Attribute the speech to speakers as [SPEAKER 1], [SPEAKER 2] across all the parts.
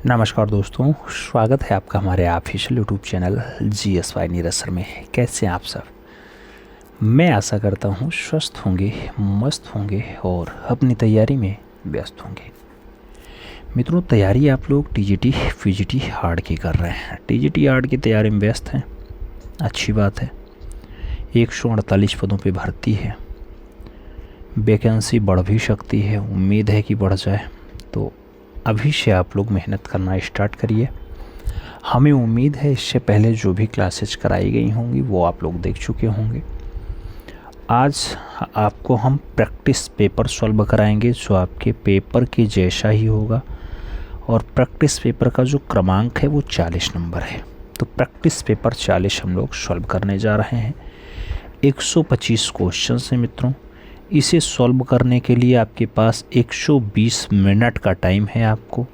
[SPEAKER 1] नमस्कार दोस्तों, स्वागत है आपका हमारे official YouTube channel GSY Neeraj sir में। कैसे हैं आप सब? मैं आशा करता हूँ स्वस्थ होंगे, मस्त होंगे और अपनी तैयारी में व्यस्त होंगे। मित्रों, तैयारी आप लोग TGT PGT हार्ड की कर रहे हैं। TGT हार्ड की तैयारी में व्यस्त हैं, अच्छी बात है। 148 पदों पर भर्ती है, वैकेंसी बढ़ भी सकती है, उम्मीद है कि बढ़ जाए। तो अभी से आप लोग मेहनत करना स्टार्ट करिए। हमें उम्मीद है इससे पहले जो भी क्लासेस कराई गई होंगी वो आप लोग देख चुके होंगे। आज आपको हम प्रैक्टिस पेपर सॉल्व कराएंगे जो आपके पेपर के जैसा ही होगा, और प्रैक्टिस पेपर का जो क्रमांक है वो 40 नंबर है। तो प्रैक्टिस पेपर 40 हम लोग सॉल्व करने जा रहे हैं। 125 क्वेश्चन हैं मित्रों। इसे सॉल्व करने के लिए आपके पास 120 मिनट का टाइम है आपको,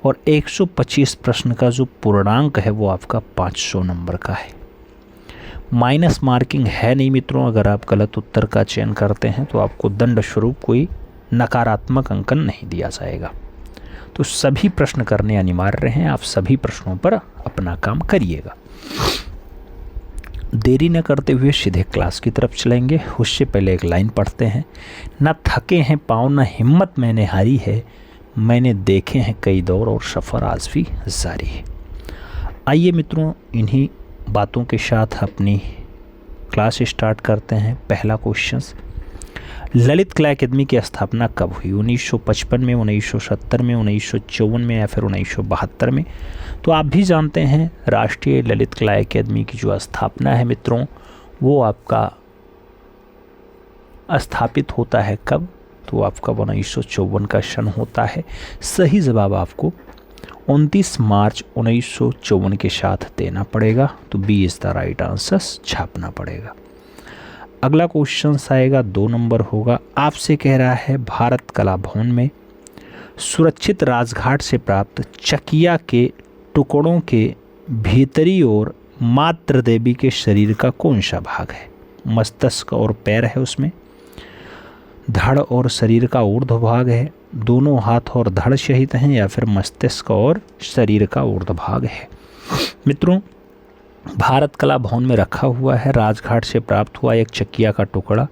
[SPEAKER 1] और 125 प्रश्न का जो पूर्णांक है वो आपका 500 नंबर का है। माइनस मार्किंग है नहीं मित्रों। अगर आप गलत उत्तर का चयन करते हैं तो आपको दंड स्वरूप कोई नकारात्मक अंकन नहीं दिया जाएगा। तो सभी प्रश्न करने अनिवार्य हैं। आप सभी प्रश्नों पर अपना काम करिएगा। देरी न करते हुए सीधे क्लास की तरफ चलेंगे। उससे पहले एक लाइन पढ़ते हैं। न थके हैं पाँव न हिम्मत मैंने हारी है, मैंने देखे हैं कई दौर और सफ़र आज भी जारी है। आइए मित्रों, इन्हीं बातों के साथ अपनी क्लास स्टार्ट करते हैं। पहला क्वेश्चन, ललित कला अकादमी की स्थापना कब हुई? 1955 में, 1970 में, 1954 में या फिर 1972 में? तो आप भी जानते हैं राष्ट्रीय ललित कला अकादमी की जो स्थापना है मित्रों, वो आपका स्थापित होता है कब? तो आपका 1954 का सन होता है। सही जवाब आपको 29 मार्च 1954 के साथ देना पड़ेगा। तो B is the right answer छापना पड़ेगा। अगला क्वेश्चन आएगा, 2 नंबर होगा। आपसे कह रहा है भारत कला भवन में सुरक्षित राजघाट से प्राप्त चकिया के टुकड़ों के भीतरी ओर मातृ देवी के शरीर का कौन सा भाग है? मस्तिष्क और पैर है उसमें, धड़ और शरीर का ऊर्ध्व भाग है, दोनों हाथ और धड़ सहित हैं, या फिर मस्तिष्क और शरीर का ऊर्ध्व भाग है? मित्रों, भारत कला भवन में रखा हुआ है, राजघाट से प्राप्त हुआ एक चकिया का टुकड़ा।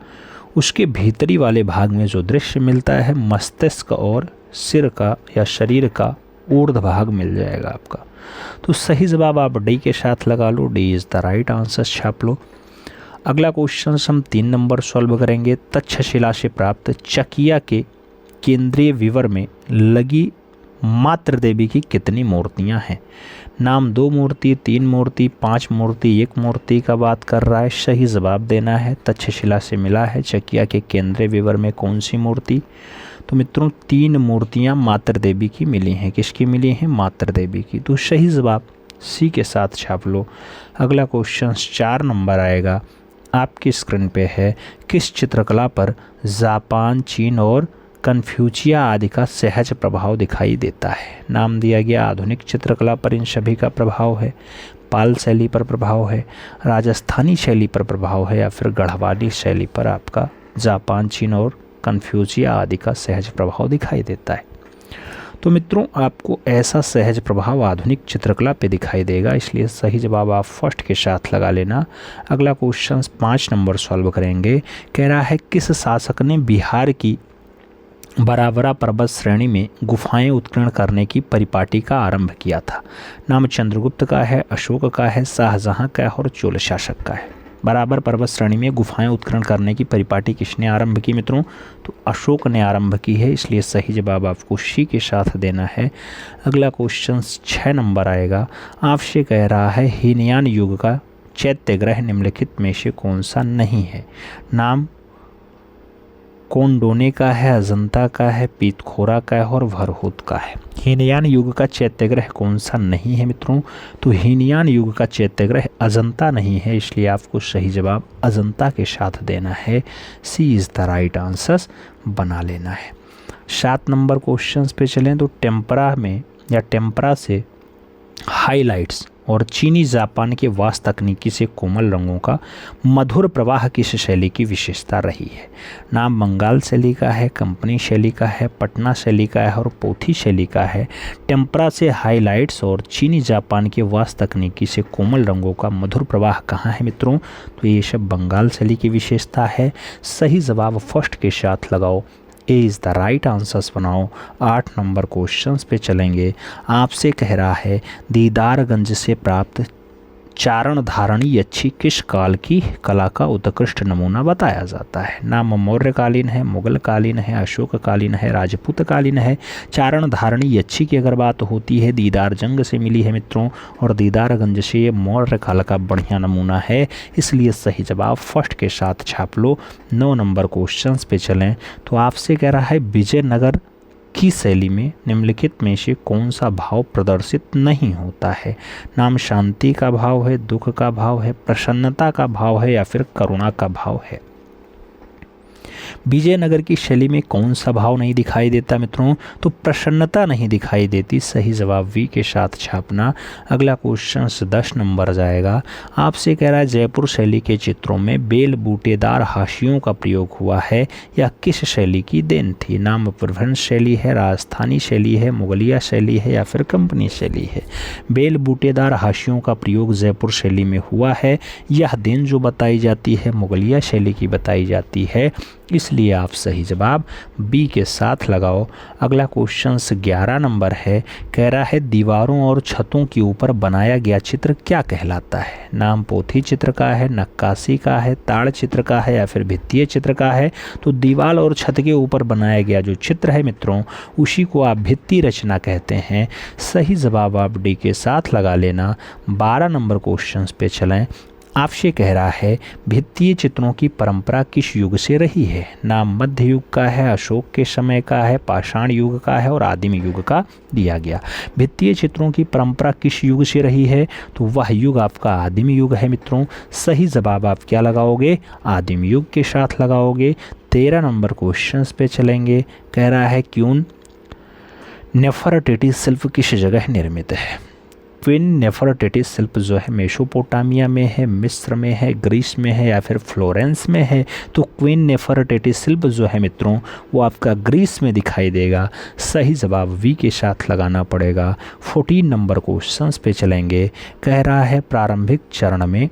[SPEAKER 1] उसके भीतरी वाले भाग में जो दृश्य मिलता है, मस्तिष्क और सिर का या शरीर का ऊर्ध्व भाग मिल जाएगा आपका। तो सही जवाब आप डी के साथ लगा लो। D is the right answer छाप लो। अगला क्वेश्चन हम 3 नंबर सॉल्व करेंगे। तक्षशिला से प्राप्त चकिया के केंद्रीय विवर में लगी मातृ देवी की कितनी मूर्तियां हैं? नाम 2 मूर्ति, 3 मूर्ति, 5 मूर्ति, 1 मूर्ति का बात कर रहा है। सही जवाब देना है। तक्षशिला से मिला है चकिया के केंद्रीय विवर में कौन सी मूर्ति? तो मित्रों 3 मूर्तियां मातृ देवी की मिली हैं। किसकी मिली हैं? मातृ देवी की। तो सही जवाब सी के साथ छाप लो। अगला क्वेश्चन 4 नंबर आएगा, आपकी स्क्रीन पे है। किस चित्रकला पर जापान, चीन और कन्फ्यूचिया आदि का सहज प्रभाव दिखाई देता है? नाम दिया गया आधुनिक चित्रकला पर इन सभी का प्रभाव है, पाल शैली पर प्रभाव है, राजस्थानी शैली पर प्रभाव है, या फिर गढ़वाली शैली पर आपका जापान, चीन और कन्फ्यूचिया आदि का सहज प्रभाव दिखाई देता है? तो मित्रों, आपको ऐसा सहज प्रभाव आधुनिक चित्रकला पे दिखाई देगा, इसलिए सही जवाब आप फर्स्ट के साथ लगा लेना। अगला क्वेश्चन 5 नंबर सॉल्व करेंगे। कह रहा है किस शासक ने बिहार की बराबरा पर्वत श्रेणी में गुफाएं उत्कीर्ण करने की परिपाटी का आरंभ किया था? नाम चंद्रगुप्त का है, अशोक का है, शाहजहां का है और चोल शासक का है? बराबर पर्वत श्रेणी में गुफाएं उत्कीर्ण करने की परिपाटी किसने आरंभ की मित्रों? तो अशोक ने आरंभ की है, इसलिए सही जवाब आपको सी के साथ देना है। अगला क्वेश्चन 6 नंबर आएगा। आपसे कह रहा है हीनयान युग का चैत्यग्रह निम्नलिखित में से कौन सा नहीं है? नाम कोंडोने का है, अजंता का है, पीतखोरा का है और भरहुत का है? हीनयान युग का चैत्यग्रह कौन सा नहीं है मित्रों? तो हीनयान युग का चैत्यग्रह अजंता नहीं है, इसलिए आपको सही जवाब अजंता के साथ देना है। सी इज़ द राइट आंसर बना लेना है। 7 नंबर क्वेश्चन पे चलें तो टेम्परा में या टेम्परा से हाइलाइट्स और चीनी जापान के वास्तु तकनीकी से कोमल रंगों का मधुर प्रवाह किस शैली की विशेषता रही है? नाम बंगाल शैली का है, कंपनी शैली का है, पटना शैली का है और पोथी शैली का है। टेम्परा से हाइलाइट्स और चीनी जापान के वास्तु तकनीकी से कोमल रंगों का मधुर प्रवाह कहाँ है मित्रों? तो ये सब बंगाल शैली की विशेषता है। सही जवाब फर्स्ट के साथ लगाओ, A is the right answers बनाओ। 8 नंबर क्वेश्चंस पे चलेंगे। आपसे कह रहा है दीदारगंज से प्राप्त चारण धारणी अच्छी किस काल की कला का उत्कृष्ट नमूना बताया जाता है? नाम मौर्यकालीन है, मुगल कालीन है, अशोककालीन है, राजपूत कालीन है। चारण धारणी अच्छी की अगर बात होती है दीदार जंग से मिली है मित्रों, और दीदारगंज से ये मौर्य काल का बढ़िया नमूना है, इसलिए सही जवाब फर्स्ट के साथ छाप लो। 9 नंबर क्वेश्चंस पे चलें तो आपसे कह रहा है विजयनगर की शैली में निम्नलिखित में से कौन सा भाव प्रदर्शित नहीं होता है? नाम शांति का भाव है, दुख का भाव है, प्रसन्नता का भाव है या फिर करुणा का भाव है? विजयनगर की शैली में कौन सा भाव नहीं दिखाई देता मित्रों? तो प्रसन्नता नहीं दिखाई देती। सही जवाब वी के साथ छापना। अगला क्वेश्चन 10 नंबर जाएगा। आपसे कह रहा है जयपुर शैली के चित्रों में बेल बूटेदार हाशियों का प्रयोग हुआ है या किस शैली की देन थी? नाम प्रभंस शैली है, राजस्थानी शैली है, मुगलिया शैली है या फिर कंपनी शैली है? बेल बूटेदार हाशियों का प्रयोग जयपुर शैली में हुआ है। यह देन जो बताई जाती है मुगलिया शैली की बताई जाती है, इसलिए आप सही जवाब बी के साथ लगाओ। अगला क्वेश्चन 11 नंबर है। कह रहा है दीवारों और छतों के ऊपर बनाया गया चित्र क्या कहलाता है? नाम पोथी चित्र का है, नक्काशी का है, ताड़ चित्र का है या फिर भित्तीय चित्र का है? तो दीवार और छत के ऊपर बनाया गया जो चित्र है मित्रों, उसी को आप भित्ति रचना कहते हैं। सही जवाब आप डी के साथ लगा लेना। 12 नंबर क्वेश्चन पे चलें। आपसे कह रहा है भित्तीय चित्रों की परंपरा किस युग से रही है? नाम मध्य युग का है, अशोक के समय का है, पाषाण युग का है और आदिम युग का दिया गया। भित्तीय चित्रों की परंपरा किस युग से रही है? तो वह युग आपका आदिम युग है मित्रों। सही जवाब आप क्या लगाओगे? आदिम युग के साथ लगाओगे। 13 नंबर क्वेश्चन पे चलेंगे। कह रहा है क्यून नेफरटेटी शिल्प किस जगह निर्मित है? क्वीन नेफरटेटी शिल्प जो है मेसोपोटामिया में है, मिस्र में है, ग्रीस में है या फिर फ्लोरेंस में है? तो क्वीन नेफरटेटी शिल्प जो है मित्रों वो आपका ग्रीस में दिखाई देगा। सही जवाब वी के साथ लगाना पड़ेगा। 14 नंबर क्वेश्चन पे चलेंगे। कह रहा है प्रारंभिक चरण में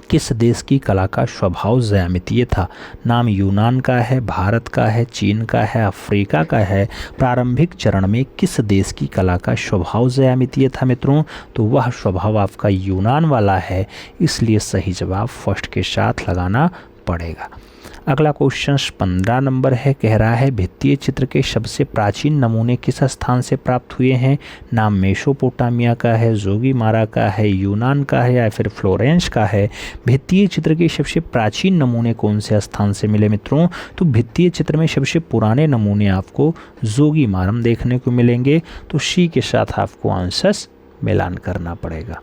[SPEAKER 1] किस देश की कला का स्वभाव ज्यामितीय था? नाम यूनान का है, भारत का है, चीन का है, अफ्रीका का है? प्रारंभिक चरण में किस देश की कला का स्वभाव ज्यामितीय था मित्रों? तो वह स्वभाव आपका यूनान वाला है, इसलिए सही जवाब फर्स्ट के साथ लगाना पड़ेगा। अगला क्वेश्चन 15 नंबर है। कह रहा है भित्तीय चित्र के सबसे प्राचीन नमूने किस स्थान से प्राप्त हुए हैं? नाम मेसोपोटामिया का है, जोगीमारा का है, यूनान का है या फिर फ्लोरेंस का है? भित्तीय चित्र के सबसे प्राचीन नमूने कौन से स्थान से मिले मित्रों? तो भित्तीय चित्र में सबसे पुराने नमूने आपको जोगीमारम देखने को मिलेंगे। तो सी के साथ आपको आंसर्स मिलान करना पड़ेगा।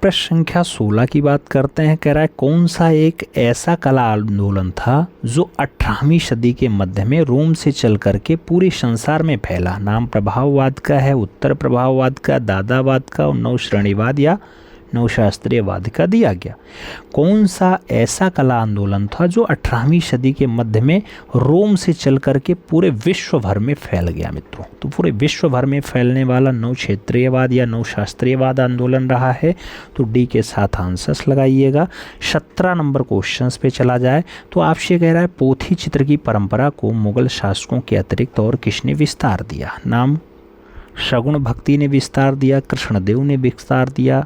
[SPEAKER 1] प्रश्न संख्या 16 की बात करते हैं। कह रहा है कौन सा एक ऐसा कला आंदोलन था जो 18वीं सदी के मध्य में रोम से चल करके पूरे संसार में फैला? नाम प्रभाववाद का है, उत्तर प्रभाववाद का, दादावाद का और नवश्रेणीवाद या नवशास्त्रीयवाद का दिया गया। कौन सा ऐसा कला आंदोलन था जो 18वीं सदी के मध्य में रोम से चल करके पूरे विश्व भर में फैल गया मित्रों? तो पूरे विश्व भर में फैलने वाला नव क्षेत्रीयवाद या नवशास्त्रीयवाद आंदोलन रहा है। तो डी के साथ आंसर्स लगाइएगा। 17 नंबर क्वेश्चन पे चला जाए तो आपसे कह रहा है पोथी चित्र की परंपरा को मुगल शासकों के अतिरिक्त और किसने विस्तार दिया? नाम सगुण भक्ति ने विस्तार दिया, कृष्णदेव ने विस्तार दिया,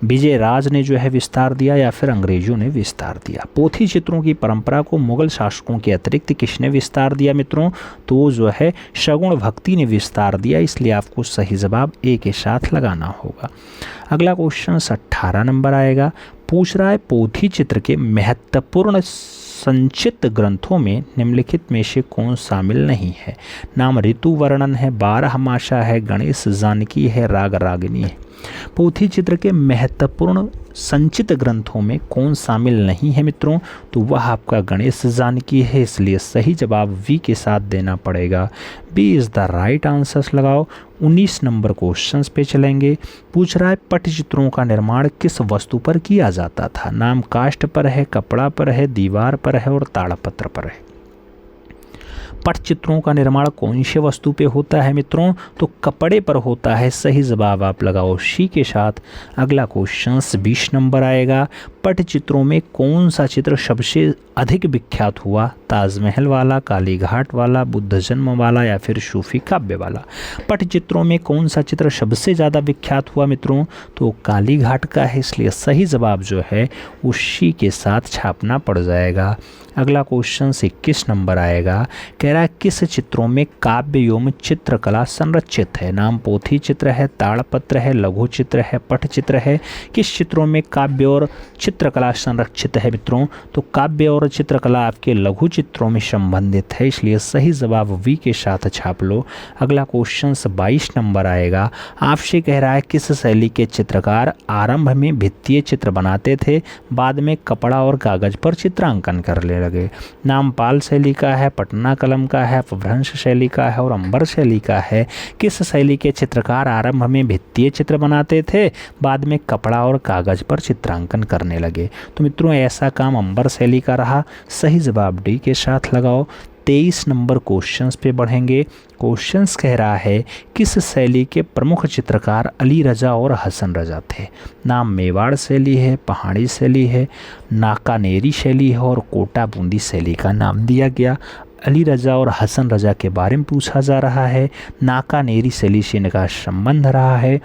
[SPEAKER 1] विजय राज ने जो है विस्तार दिया या फिर अंग्रेजों ने विस्तार दिया? पोथी चित्रों की परंपरा को मुगल शासकों के अतिरिक्त किसने विस्तार दिया मित्रों? तो जो है सगुण भक्ति ने विस्तार दिया, इसलिए आपको सही जवाब ए के साथ लगाना होगा। अगला क्वेश्चन 18 नंबर आएगा। पूछ रहा है पोथी चित्र के महत्वपूर्ण संचित ग्रंथों में निम्नलिखित में से कौन शामिल नहीं है? नाम ऋतु वर्णन है, 12 मासा है, गणेश जानकी है, राग रागिनी है? पोथी चित्र के महत्वपूर्ण संचित ग्रंथों में कौन शामिल नहीं है मित्रों? तो वह आपका गणेश जानकी है, इसलिए सही जवाब वी के साथ देना पड़ेगा। B is the right answers लगाओ। 19 नंबर क्वेश्चंस पे चलेंगे। पूछ रहा है पटचित्रों का निर्माण किस वस्तु पर किया जाता था? नाम काष्ठ पर है, कपड़ा पर है, दीवार पर है और ताड़पत्र पर है। पटचित्रों का निर्माण कौन सी वस्तु पे होता है मित्रों? तो कपड़े पर होता है। सही जवाब आप लगाओ सी के साथ। अगला क्वेश्चन 20 नंबर आएगा। पटचित्रों में कौन सा चित्र सबसे अधिक विख्यात हुआ? ताजमहल वाला, काली घाट वाला, बुद्ध जन्म वाला या फिर सूफी काव्य वाला? पटचित्रों में कौन सा चित्र सबसे ज़्यादा विख्यात हुआ मित्रों? तो काली घाट का है, इसलिए सही जवाब जो है उसी के साथ छापना पड़ जाएगा। अगला क्वेश्चन 21 नंबर आएगा। कह रहा है किस चित्रों में काव्य एवं चित्रकला संरक्षित है? नाम पोथी चित्र है, ताड़पत्र है, लघु चित्र है, पटचित्र है। किस चित्रों में काव्य और चित्रकला संरक्षित है मित्रों? तो काव्य और चित्रकला आपके लघु चित्रों में संबंधित है, इसलिए सही जवाब वी के साथ छाप लो। अगला क्वेश्चन 22 नंबर आएगा। आपसे कह रहा है किस शैली के चित्रकार आरंभ में भित्तीय चित्र बनाते थे, बाद में कपड़ा और कागज पर चित्रांकन करने लगे? नाम पाल शैली का है, पटना कलम का है, अपभ्रंश शैली का है और अंबर शैली का है। किस शैली के चित्रकार आरंभ में भित्तीय चित्र बनाते थे, बाद में कपड़ा और कागज पर चित्रांकन करने लगे? तो मित्रों ऐसा काम अंबर शैली का रहा। सही जवाब डी के साथ लगाओ। 23 नंबर क्वेश्चंस पे बढ़ेंगे। क्वेश्चंस कह रहा है किस शैली के प्रमुख चित्रकार अली रजा और हसन रजा थे? नाम मेवाड़ शैली है, पहाड़ी शैली है, नाकानेरी शैली है और कोटा बूंदी शैली का नाम दिया गया। अली रजा और हसन रजा के बारे में पूछा जा रहा है। नाकानेरी शैली से इनका संबंध रहा है।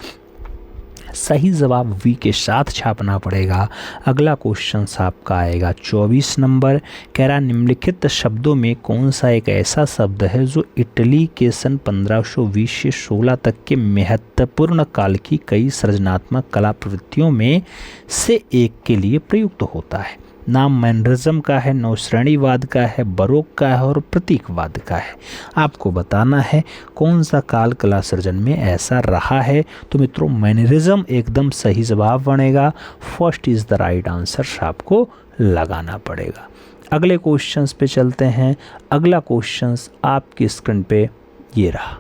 [SPEAKER 1] सही जवाब वी के साथ छापना पड़ेगा। अगला क्वेश्चन आपका आएगा 24 नंबर। कह रहा निम्नलिखित शब्दों में कौन सा एक ऐसा शब्द है जो इटली के सन 1520 से 16 तक के महत्वपूर्ण काल की कई सृजनात्मक कला प्रवृत्तियों में से एक के लिए प्रयुक्त होता है? नाम मैनरिज्म का है, नौश्रेणीवाद का है, बरोक का है और प्रतीकवाद का है। आपको बताना है कौन सा काल कला सृजन में ऐसा रहा है। तो मित्रों मैनरिज्म एकदम सही जवाब बनेगा। First is the right answer आपको लगाना पड़ेगा। अगले क्वेश्चंस पे चलते हैं। अगला क्वेश्चंस आपकी स्क्रीन पे ये रहा।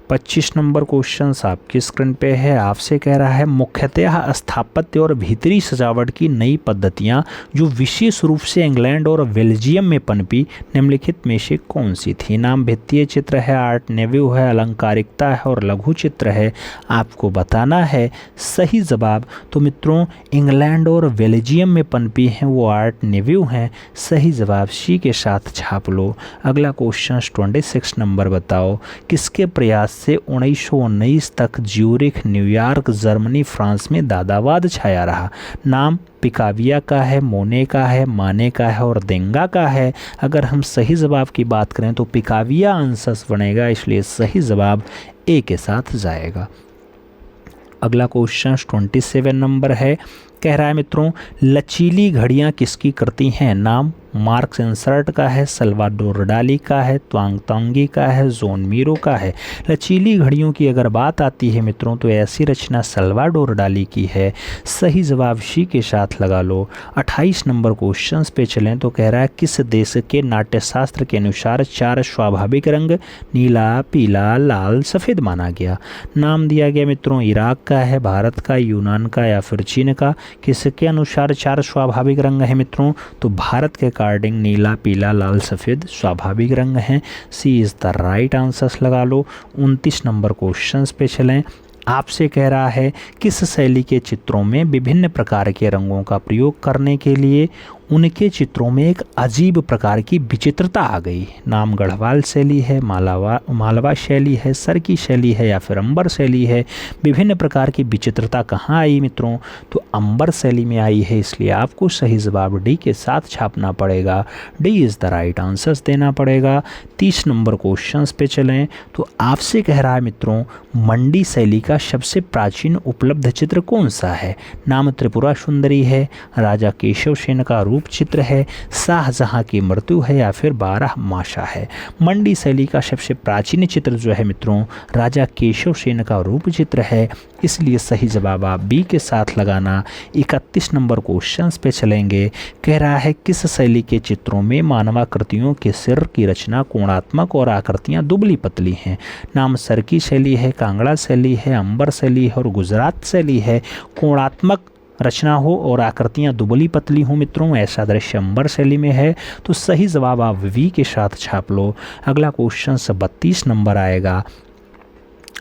[SPEAKER 1] 25 नंबर क्वेश्चन आपकी स्क्रीन पे है। आपसे कह रहा है मुख्यतः स्थापत्य और भीतरी सजावट की नई पद्धतियां जो विशेष रूप से इंग्लैंड और बेल्जियम में पनपी निम्नलिखित में से कौन सी थी? नाम भित्तीय चित्र है, आर्ट नेव्यू है, अलंकारिकता है और लघु चित्र है। आपको बताना है सही जवाब। तो मित्रों इंग्लैंड और बेल्जियम में पनपी हैं वो आर्ट नेव्यू हैं। सही जवाब सी के साथ छाप लो। अगला क्वेश्चन 26 नंबर बताओ। किसके प्रयास से 1919 तक ज्यूरिख, न्यूयॉर्क, जर्मनी, फ्रांस में दादावाद छाया रहा? नाम पिकाविया का है, मोने का है, माने का है और देंगा का है। अगर हम सही जवाब की बात करें तो पिकाविया आंसर बनेगा, इसलिए सही जवाब ए के साथ जाएगा। अगला क्वेश्चन 27 नंबर है। कह रहा है मित्रों लचीली घड़ियां किसकी कृति हैं? नाम मार्क्स इंसर्ट का है, सल्वाडोर डाली का है, त्वांगतांगी का है, जोन मीरो का है। लचीली घड़ियों की अगर बात आती है मित्रों तो ऐसी रचना सल्वाडोर डाली की है। सही जवाब सी के साथ लगा लो। 28 नंबर क्वेश्चन पे चलें तो कह रहा है किस देश के नाट्यशास्त्र के अनुसार 4 स्वाभाविक रंग नीला, पीला, लाल, सफ़ेद माना गया? नाम दिया गया मित्रों इराक का है, भारत का, यूनान का या फिर चीन का। किसके अनुसार 4 स्वाभाविक रंग है मित्रों? तो भारत के अकॉर्डिंग नीला, पीला, लाल, सफ़ेद स्वाभाविक रंग हैं। सी इज़ द राइट आंसर्स लगा लो। 29 नंबर क्वेश्चंस पे चलें। आपसे कह रहा है किस शैली के चित्रों में विभिन्न प्रकार के रंगों का प्रयोग करने के लिए उनके चित्रों में एक अजीब प्रकार की विचित्रता आ गई? नाम गढ़वाल शैली है, मालवा शैली है, सरकी शैली है या फिर अंबर शैली है। विभिन्न प्रकार की विचित्रता कहाँ आई मित्रों? तो अंबर शैली में आई है, इसलिए आपको सही जवाब डी के साथ छापना पड़ेगा। D is the right answers देना पड़ेगा। 30 नंबर क्वेश्चन पे चलें तो आपसे कह रहा है मित्रों मंडी शैली का सबसे प्राचीन उपलब्ध चित्र कौन सा है? नाम त्रिपुरा सुंदरी है, राजा केशव सेन का रूप चित्र है, शाहजहां की मृत्यु है या फिर 12 मासा है। मंडी शैली का सबसे प्राचीन चित्र जो है मित्रों राजा केशव सेन का रूप चित्र है, इसलिए सही जवाब आप बी के साथ लगाना। 31 नंबर क्वेश्चन पे चलेंगे। कह रहा है किस शैली के चित्रों में मानवाकृतियों के सिर की रचना कोणात्मक और आकृतियां दुबली पतली हैं? नाम सरकी शैली है, कांगड़ा शैली है, अंबर शैली है और गुजरात शैली है। कोणात्मक रचना हो और आकृतियां दुबली पतली हो मित्रों, ऐसा दृश्य अंबर शैली में है, तो सही जवाब आप वी के साथ छाप लो। अगला क्वेश्चन 32 नंबर आएगा।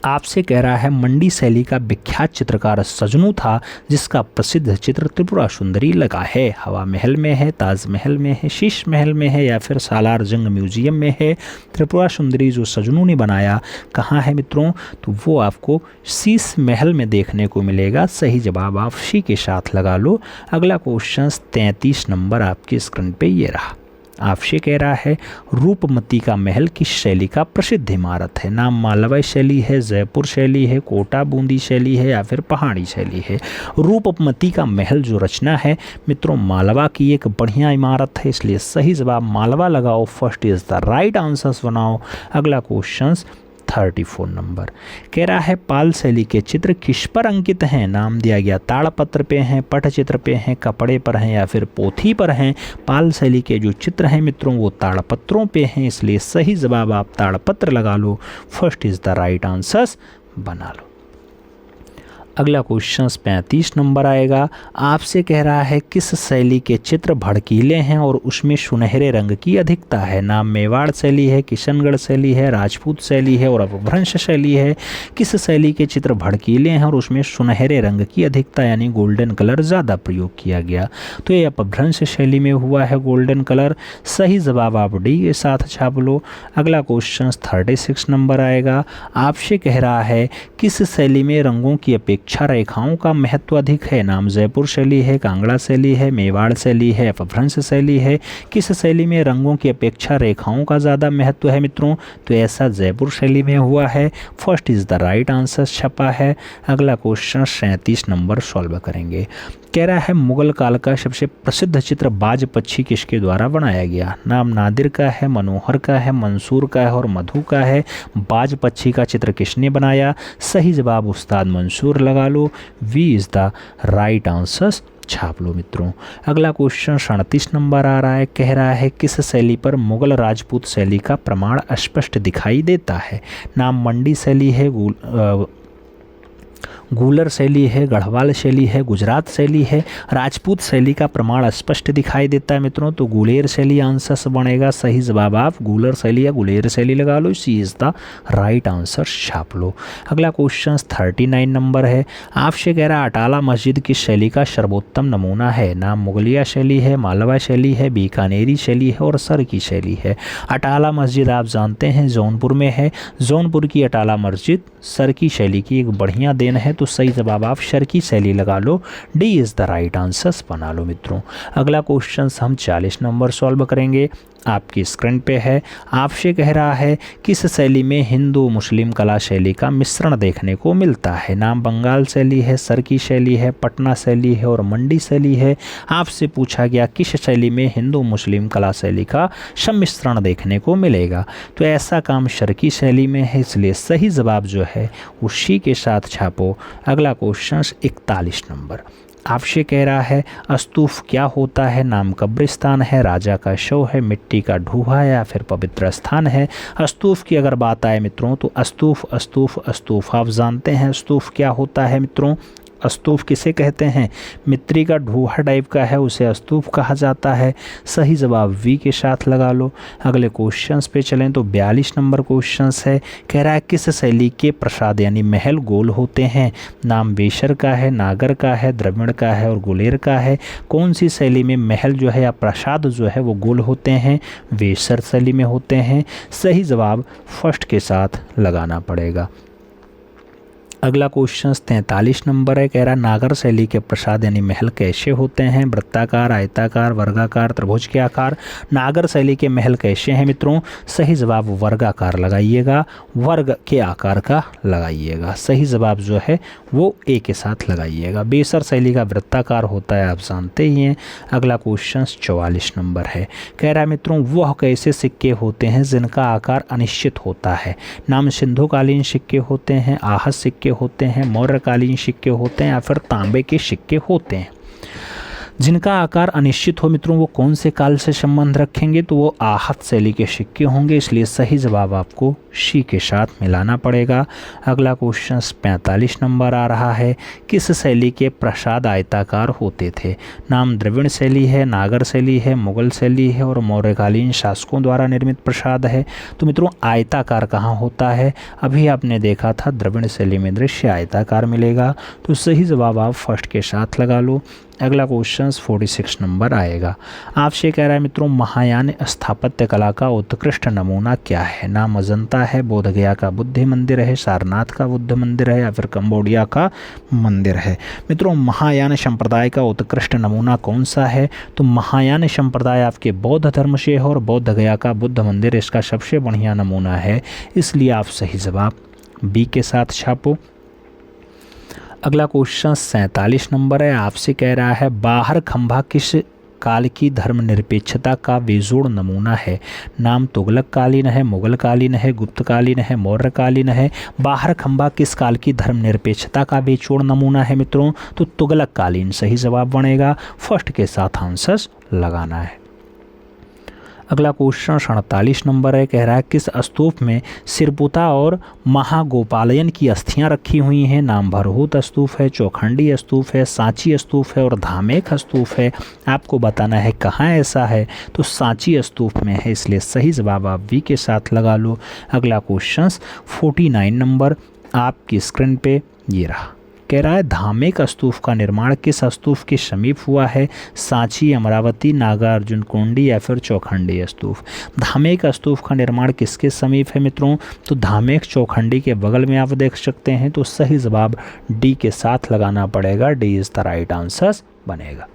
[SPEAKER 1] आपसे कह रहा है मंडी शैली का विख्यात चित्रकार सजनू था जिसका प्रसिद्ध चित्र त्रिपुरा सुंदरी लगा है। हवा महल में है, ताजमहल में है, शीश महल में है या फिर सालार जंग म्यूजियम में है। त्रिपुरा सुंदरी जो सजनू ने बनाया कहाँ है मित्रों? तो वो आपको शीश महल में देखने को मिलेगा। सही जवाब आप सी के साथ लगा लो। अगला क्वेश्चन 33 नंबर आपकी स्क्रीन पे ये रहा। आपसे कह रहा है रूपमती का महल किस शैली का प्रसिद्ध इमारत है? नाम मालवा शैली है, जयपुर शैली है, कोटा बूंदी शैली है या फिर पहाड़ी शैली है। रूपमती का महल जो रचना है मित्रों मालवा की एक बढ़िया इमारत है, इसलिए सही जवाब मालवा लगाओ। First is the right answers बनाओ। अगला क्वेश्चन 34 नंबर कह रहा है पाल शैली के चित्र किस पर अंकित हैं? नाम दिया गया ताड़पत्र पे हैं, पटचित्र पे हैं, कपड़े पर हैं या फिर पोथी पर हैं। पाल शैली के जो चित्र हैं मित्रों वो ताड़पत्रों पे हैं, इसलिए सही जवाब आप ताड़पत्र लगा लो। First is the right answers बना लो। अगला क्वेश्चन 35 नंबर आएगा। आपसे कह रहा है किस शैली के चित्र भड़कीले हैं और उसमें सुनहरे रंग की अधिकता है? नाम मेवाड़ शैली है, किशनगढ़ शैली है, राजपूत शैली है और अपभ्रंश शैली है। किस शैली के चित्र भड़कीले हैं और उसमें सुनहरे रंग की अधिकता यानी गोल्डन कलर ज़्यादा प्रयोग किया गया? तो ये अपभ्रंश शैली में हुआ है गोल्डन कलर। सही जवाब आप डी के साथ छाप लो। अगला क्वेश्चन 36 नंबर आएगा। आपसे कह रहा है किस शैली में रंगों की अपेक्षा रेखाओं का महत्व अधिक है? नाम जयपुर शैली है, कांगड़ा शैली है, मेवाड़ शैली है, अपभ्रंश शैली है। किस शैली में रंगों की अपेक्षा रेखाओं का ज़्यादा महत्व है मित्रों? तो ऐसा जयपुर शैली में हुआ है। First is the right answer छपा है। अगला क्वेश्चन 37 नंबर सॉल्व करेंगे। कह रहा है मुगल काल का सबसे प्रसिद्ध चित्र बाज पक्षी किसके द्वारा बनाया गया? नाम नादिर का है, मनोहर का है, मंसूर का है और मधु का है। बाज पक्षी का चित्र किसने बनाया? सही जवाब उस्ताद मंसूर लगा लो। B is the right answer छाप लो मित्रों। अगला क्वेश्चन 37 नंबर आ रहा है। कह रहा है किस शैली पर मुगल राजपूत शैली का प्रमाण स्पष्ट दिखाई देता है? नाम मंडी शैली है, गूलर शैली है, गढ़वाल शैली है, गुजरात शैली है। राजपूत शैली का प्रमाण स्पष्ट दिखाई देता है मित्रों, तो गुलेर शैली आंसर बनेगा। सही जवाब आप गूलर शैली या गुलेर शैली लगा लो। सी इज़ द राइट आंसर छाप लो। अगला क्वेश्चन 39 नंबर है। आपसे कह रहा अटाला मस्जिद किस शैली का सर्वोत्तम नमूना है? नाम मुगलिया शैली है, मालवा शैली है, बीकानेरी शैली है और सर की शैली है। अटाला मस्जिद आप जानते हैं जौनपुर में है। जौनपुर की अटाला मस्जिद सर की शैली की एक बढ़िया देन है, तो सही जवाब आप शर्की शैली लगा लो। D is the right answers बना लो मित्रों। अगला क्वेश्चन हम 40 नंबर सॉल्व करेंगे, आपकी स्क्रीन पे है। आपसे कह रहा है किस शैली में हिंदू मुस्लिम कला शैली का मिश्रण देखने को मिलता है? नाम बंगाल शैली है, सरकी शैली है, पटना शैली है और मंडी शैली है। आपसे पूछा गया किस शैली में हिंदू मुस्लिम कला शैली का सम्मिश्रण देखने को मिलेगा? तो ऐसा काम शर्की शैली में है, इसलिए सही जवाब जो है उसी के साथ छापो। अगला क्वेश्चन 41 नंबर। आपसे कह रहा है स्तूप क्या होता है? नाम कब्रिस्तान है, राजा का शव है, मिट्टी का ढूहा है या फिर पवित्र स्थान है। स्तूप की अगर बात आए मित्रों तो स्तूप आप जानते हैं स्तूप क्या होता है मित्रों? स्तूप किसे कहते हैं? मिट्टी का ढूहा टाइप का है, उसे स्तूप कहा जाता है। सही जवाब वी के साथ लगा लो। अगले क्वेश्चंस पे चलें तो 42 नंबर क्वेश्चंस है। कह रहा है किस शैली के प्रसाद यानी महल गोल होते हैं? नाम बेशर का है, नागर का है, द्रविड़ का है और गुलेर का है। कौन सी शैली में महल जो है या प्रसाद जो है वो गोल होते हैं? बेशर शैली में होते हैं। सही जवाब फर्स्ट के साथ लगाना पड़ेगा। अगला क्वेश्चन 43 नंबर है, कह रहा है नागर शैली के प्रासाद यानी महल कैसे होते हैं? वृत्ताकार, आयताकार, वर्गाकार, त्रिभुज के आकार। नागर शैली के महल कैसे हैं मित्रों? सही जवाब वर्गाकार लगाइएगा, वर्ग के आकार का लगाइएगा। सही जवाब जो है वो ए के साथ लगाइएगा। बेसर शैली का वृत्ताकार होता है, आप जानते ही हैं। अगला क्वेश्चन 44 नंबर है, कह रहा है मित्रों वह कैसे सिक्के होते हैं जिनका आकार अनिश्चित होता है? नाम सिंधुकालीन सिक्के होते हैं, आहत सिक्के होते हैं, मौर्यकालीन सिक्के होते हैं या फिर तांबे के सिक्के होते हैं। जिनका आकार अनिश्चित हो मित्रों वो कौन से काल से संबंध रखेंगे? तो वो आहत शैली के सिक्के होंगे, इसलिए सही जवाब आपको सी के साथ मिलाना पड़ेगा। अगला क्वेश्चन 45 नंबर आ रहा है, किस शैली के प्रासाद आयताकार होते थे? नाम द्रविड़ शैली है, नागर शैली है, मुगल शैली है और मौर्यकालीन शासकों द्वारा निर्मित प्रासाद है। तो मित्रों आयताकार कहाँ होता है? अभी आपने देखा था द्रविड़ शैली में दृश्य आयताकार मिलेगा, तो सही जवाब आप फर्स्ट के साथ लगा लो। अगला क्वेश्चन 46 नंबर आएगा, आपसे कह रहा है मित्रों महायान स्थापत्य कला का उत्कृष्ट नमूना क्या है? नाम अजंता है, बोधगया का बुद्ध मंदिर है, सारनाथ का बुद्ध मंदिर है या फिर कंबोडिया का मंदिर है। मित्रों महायान संप्रदाय का उत्कृष्ट नमूना कौन सा है? तो महायान संप्रदाय आपके बौद्ध धर्म से है और बोधगया का बुद्ध मंदिर इसका सबसे बढ़िया नमूना है, इसलिए आप सही जवाब बी के साथ छापो। अगला क्वेश्चन 47 नंबर है, आपसे कह रहा है बाहर खंभा किस काल की धर्मनिरपेक्षता का बेजोड़ नमूना है? नाम तुगलक कालीन है, मुगल कालीन है, गुप्त कालीन है, मौर्य कालीन है। बाहर खंभा किस काल की धर्मनिरपेक्षता का बेजोड़ नमूना है मित्रों? तो तुगलक कालीन सही जवाब बनेगा, फर्स्ट के साथ आंसर लगाना है। अगला क्वेश्चन 48 नंबर है, कह रहा है किस स्तूप में सिरपुता और महागोपालयन की अस्थियां रखी हुई हैं? नाम भरहूत स्तूप है, चौखंडी स्तूप है, सांची स्तूप है और धामेक स्तूप है। आपको बताना है कहाँ ऐसा है, तो सांची स्तूप में है, इसलिए सही जवाब आप वी के साथ लगा लो। अगला क्वेश्चन 49 नंबर आपकी स्क्रीन पे ये रहा, कह रहा है धामेक स्तूप का निर्माण किस स्तूप के समीप हुआ है? सांची, अमरावती, नागार्जुन कोंडी या फिर चौखंडी स्तूप। धामेक स्तूप का निर्माण किसके समीप है मित्रों? तो धामेक चौखंडी के बगल में आप देख सकते हैं, तो सही जवाब डी के साथ लगाना पड़ेगा, D is the right answer बनेगा।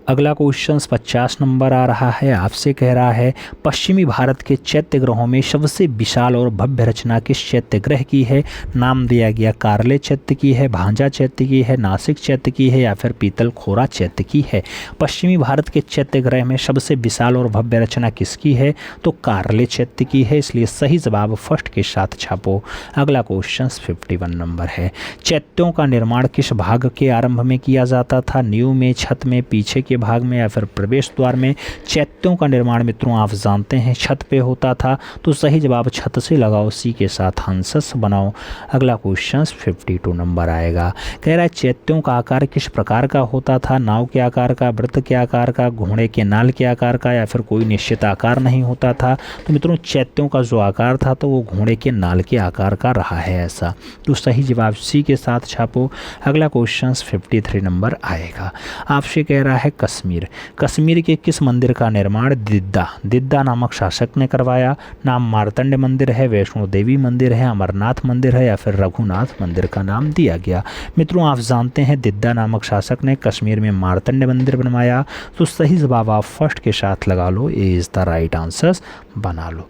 [SPEAKER 1] अगला क्वेश्चन 50 नंबर आ रहा है, आपसे कह रहा है पश्चिमी भारत के चैत्य ग्रहों में सबसे विशाल और भव्य रचना किस चैत्य ग्रह की है? नाम दिया गया कारले चैत्य की है, भांजा चैत्य की है, नासिक चैत्य की है या फिर पीतल खोरा चैत्य की है। पश्चिमी भारत के चैत्य ग्रह में सबसे विशाल और भव्य रचना किसकी है? तो कारले चैत्य की है, इसलिए सही जवाब फर्स्ट के साथ छापो। अगला क्वेश्चन 51 नंबर है, चैत्यों का निर्माण किस भाग के आरंभ में किया जाता था? नींव में, छत में, पीछे के भाग में या फिर प्रवेश द्वार में? चैत्यों का निर्माण मित्रों आप जानते हैं छत पे होता था, तो सही जवाब छत से लगाओ, सी के साथ आंसर बनाओ। अगला क्वेश्चन 52 नंबर आएगा, कह रहा है चैत्यों का आकार किस प्रकार का होता था? नाव के आकार का, वृत्त के आकार का, घोड़े के नाल के आकार का या फिर कोई निश्चित आकार नहीं होता था? तो मित्रों चैत्यों का जो आकार था तो वो घोड़े के नाल के आकार का रहा है ऐसा, तो सही जवाब सी के साथ छापो। अगला क्वेश्चन 53 नंबर आएगा, आपसे कह रहा है कश्मीर के किस मंदिर का निर्माण दिद्दा नामक शासक ने करवाया? नाम मार्तंड मंदिर है, वैष्णो देवी मंदिर है, अमरनाथ मंदिर है या फिर रघुनाथ मंदिर का नाम दिया गया। मित्रों आप जानते हैं दिद्दा नामक शासक ने कश्मीर में मार्तंड मंदिर बनवाया, तो सही जवाब आप फर्स्ट के साथ लगा लो, ए इज द राइट आंसर बना लो।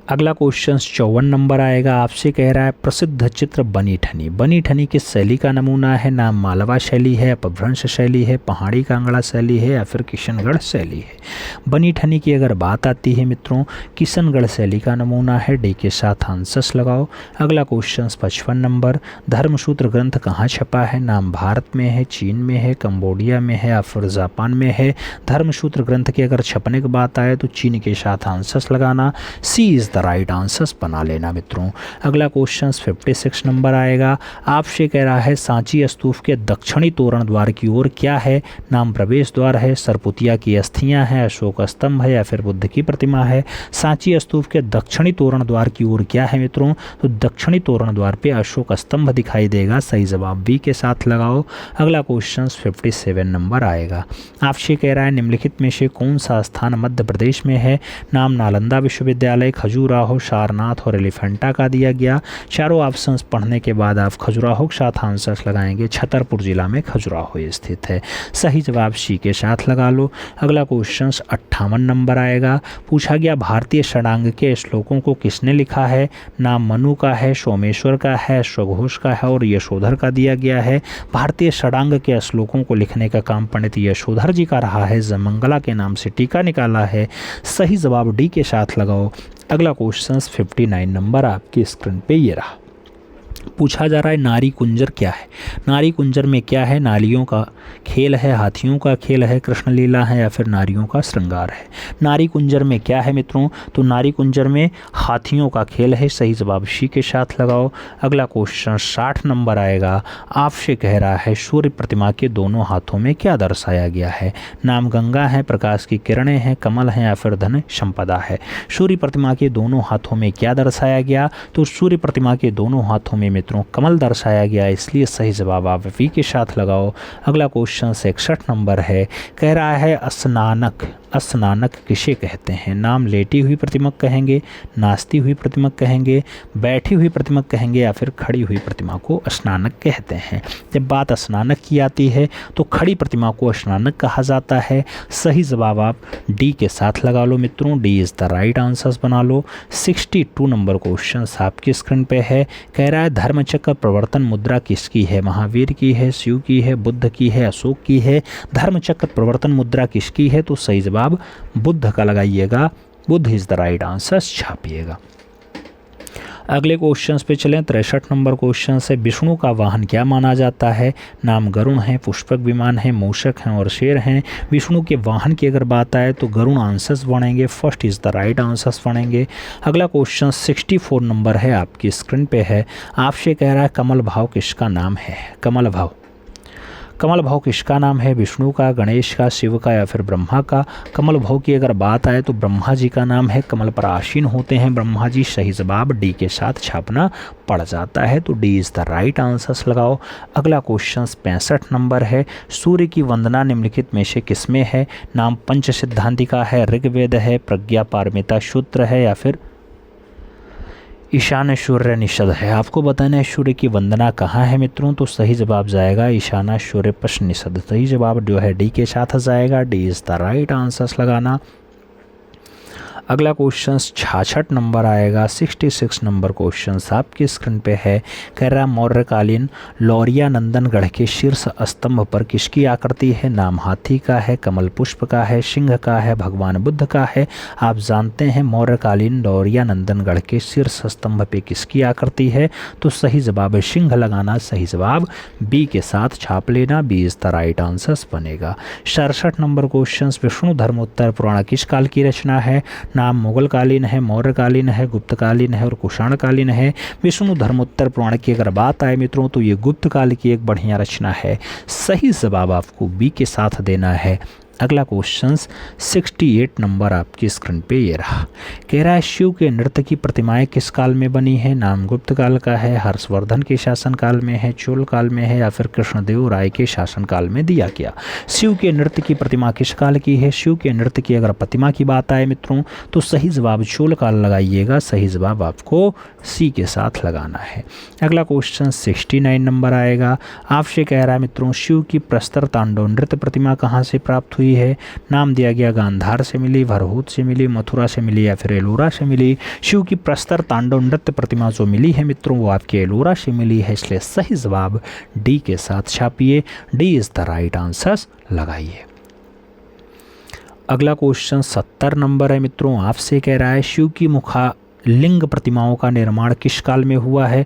[SPEAKER 1] अगला क्वेश्चन 54 नंबर आएगा, आपसे कह रहा है प्रसिद्ध चित्र बनी ठनी किस शैली का नमूना है? नाम मालवा शैली है, अपभ्रंश शैली है, पहाड़ी कांगड़ा शैली है या फिर किशनगढ़ शैली है। बनी ठनी की अगर बात आती है मित्रों किशनगढ़ शैली का नमूना है, डी के साथ आंसर्स लगाओ। अगला क्वेश्चन 55 नंबर, धर्मसूत्र ग्रंथ कहाँ छपा है? नाम भारत में है, चीन में है, कंबोडिया में है या फिर जापान में है। धर्मसूत्र ग्रंथ की अगर छपने की बात आए तो चीन के साथ आंसर्स लगाना, सी इज द राइट आंसर्स बना लेना मित्रों। अगला क्वेश्चन 56 नंबर आएगा, आपसे कह रहा है सांची स्तूप के दक्षिणी तोरण द्वार की ओर क्या है? नाम प्रवेश द्वार है, सरपुतिया की अस्थियां हैं, अशोक स्तंभ है या फिर बुद्ध की प्रतिमा है। सांची स्तूप के दक्षिणी तोरण द्वार की ओर क्या है मित्रों? तो दक्षिणी तोरण द्वार पे अशोक स्तंभ दिखाई देगा, सही जवाब बी के साथ लगाओ। अगला क्वेश्चन 57 नंबर आएगा, आपसे कह रहा है निम्नलिखित में से कौन सा स्थान मध्य प्रदेश में है? नाम नालंदा विश्वविद्यालय, खजूर खजुराहो, सारनाथ और एलिफेंटा का दिया गया। चारों ऑप्शंस पढ़ने के बाद आप खजुराहो के साथ आंसर्स लगाएंगे। छतरपुर जिला में खजुराहो स्थित है। सही जवाब सी के साथ लगा लो। अगला क्वेश्चन 58 नंबर आएगा। पूछा गया भारतीय षडांग के श्लोकों को किसने लिखा है। नाम मनु का है, सोमेश्वर का है, स्वघोष का है और यशोधर का दिया गया है। भारतीय षडांग के श्लोकों को लिखने का काम पंडित यशोधर जी का रहा है। जयमंगला के नाम से टीका निकाला है। सही जवाब डी के साथ लगाओ। अगला क्वेश्चन 59 नंबर आपकी स्क्रीन पे ये रहा। पूछा जा रहा है नारी कुंजर क्या है। नारी कुंजर में क्या है। नारियों का खेल है, हाथियों का खेल है, कृष्ण लीला है या फिर नारियों का श्रृंगार है। नारी कुंजर में क्या है मित्रों, तो नारी कुंजर में हाथियों का खेल है। सही जवाब सी के साथ लगाओ। अगला क्वेश्चन 60 नंबर आएगा। आपसे कह रहा है सूर्य प्रतिमा के दोनों हाथों में क्या दर्शाया गया है। नाम गंगा है, प्रकाश की किरणें हैं, कमल हैं या फिर धन संपदा है। सूर्य प्रतिमा के दोनों हाथों में क्या दर्शाया गया, तो सूर्य प्रतिमा के दोनों हाथों में मित्रों कमल दर्शाया गया, इसलिए सही जवाब आप वी के साथ लगाओ। अगला क्वेश्चन 61 नंबर है। कह रहा है स्नानक, स्नानक किसे कहते हैं। नाम लेटी हुई प्रतिमा कहेंगे, नाचती हुई प्रतिमा कहेंगे, बैठी हुई प्रतिमा कहेंगे या फिर खड़ी हुई प्रतिमा को स्नानक कहते हैं। जब बात स्नानक की आती है तो खड़ी प्रतिमा को स्नानक कहा जाता है। सही जवाब आप डी के साथ लगा लो मित्रों। D is the right answers बना लो। 62 नंबर क्वेश्चन आपकी स्क्रीन पे है। कह रहा है धर्मचक्र प्रवर्तन मुद्रा किसकी है। महावीर की है, शिव की है, बुद्ध की है, अशोक की है। धर्मचक्र प्रवर्तन मुद्रा किसकी है, तो सही जवाब बुद्ध का लगाइएगा। Buddha is the right answer छापिएगा। अगले क्वेश्चंस पे चलें। 63 नंबर क्वेश्चन है। विष्णु का वाहन क्या माना जाता है। नाम गरुण है, पुष्पक विमान है, मूषक हैं और शेर हैं। विष्णु के वाहन की अगर बात आए तो गरुण आंसर्स बनेंगे। First is the right answers बनेंगे। अगला क्वेश्चन 64 नंबर है, आपकी स्क्रीन पे है। आपसे कह रहा है कमल भाव किसका नाम है। कमल भाव, कमल भाव किसका नाम है। विष्णु का, गणेश का, शिव का या फिर ब्रह्मा का। कमल भाव की अगर बात आए तो ब्रह्मा जी का नाम है। कमल पर आसीन होते हैं ब्रह्मा जी। सही जवाब डी के साथ छापना पड़ जाता है, तो D is the right answers लगाओ। अगला क्वेश्चन 65 नंबर है। सूर्य की वंदना निम्नलिखित में से किसमें है। नाम पंच सिद्धांतिका है, ऋग्वेद है, प्रज्ञा पारमिता सूत्र है या फिर ईशान सूर्य निषद है। आपको बताना है सूर्य की वंदना कहाँ है मित्रों, तो सही जवाब जाएगा ईशाना सूर्य पश्च निषद। सही जवाब जो है डी के साथ जाएगा। D is the right answers लगाना। अगला क्वेश्चन 66 नंबर आएगा। 66 नंबर क्वेश्चन आपकी स्क्रीन पे है। कह रहा मौर्यकालीन लौरिया नंदनगढ़ के शीर्ष स्तंभ पर किसकी आकृति है। नाम हाथी का है, कमल पुष्प का है, सिंह का है, भगवान बुद्ध का है। आप जानते हैं मौर्यकालीन लौरिया नंदनगढ़ के शीर्ष स्तंभ पे किसकी आकृति है, तो सही जवाब है सिंह लगाना। सही जवाब बी के साथ छाप लेना। B is the right answers बनेगा। 67 नंबर क्वेश्चन विष्णु धर्मोत्तर पुराण किस काल की रचना है। नाम मुगलकालीन है, मौर्यकालीन है, गुप्तकालीन है और कुषाणकालीन है। विष्णु धर्मोत्तर पुराण की अगर बात आए मित्रों तो ये गुप्त काल की एक बढ़िया रचना है। सही जवाब आपको बी के साथ देना है। अगला क्वेश्चन 68 नंबर आपकी स्क्रीन पे ये रहा। कह रहा है शिव के नृत्य की प्रतिमाएं किस काल में बनी है। नाम गुप्त काल का है, हर्षवर्धन के शासनकाल में है, चोल काल में है या फिर कृष्णदेव राय के शासनकाल में दिया गया। शिव के नृत्य की प्रतिमा किस काल की है। शिव के नृत्य की अगर प्रतिमा की बात आए मित्रों तो सही जवाब चोल काल लगाइएगा। सही जवाब आपको सी के साथ लगाना है। अगला क्वेश्चन 69 नंबर आएगा। आपसे कह रहा है मित्रों शिव की प्रस्तर तांडव नृत्य प्रतिमा कहाँ से प्राप्त हुई है। नाम दिया गया गांधार से मिली, भरहूत से मिली, मथुरा से मिली या फिर एलोरा से मिली। शिव की प्रस्तर तांडव नृत्य प्रतिमा जो मिली है मित्रों वो आपके एलोरा से मिली है, इसलिए सही जवाब डी के साथ छापिए। D is the right answers लगाइए। अगला क्वेश्चन 70 नंबर है मित्रों। आपसे कह रहा है शिव की लिंग प्रतिमाओं का निर्माण किस काल में हुआ है।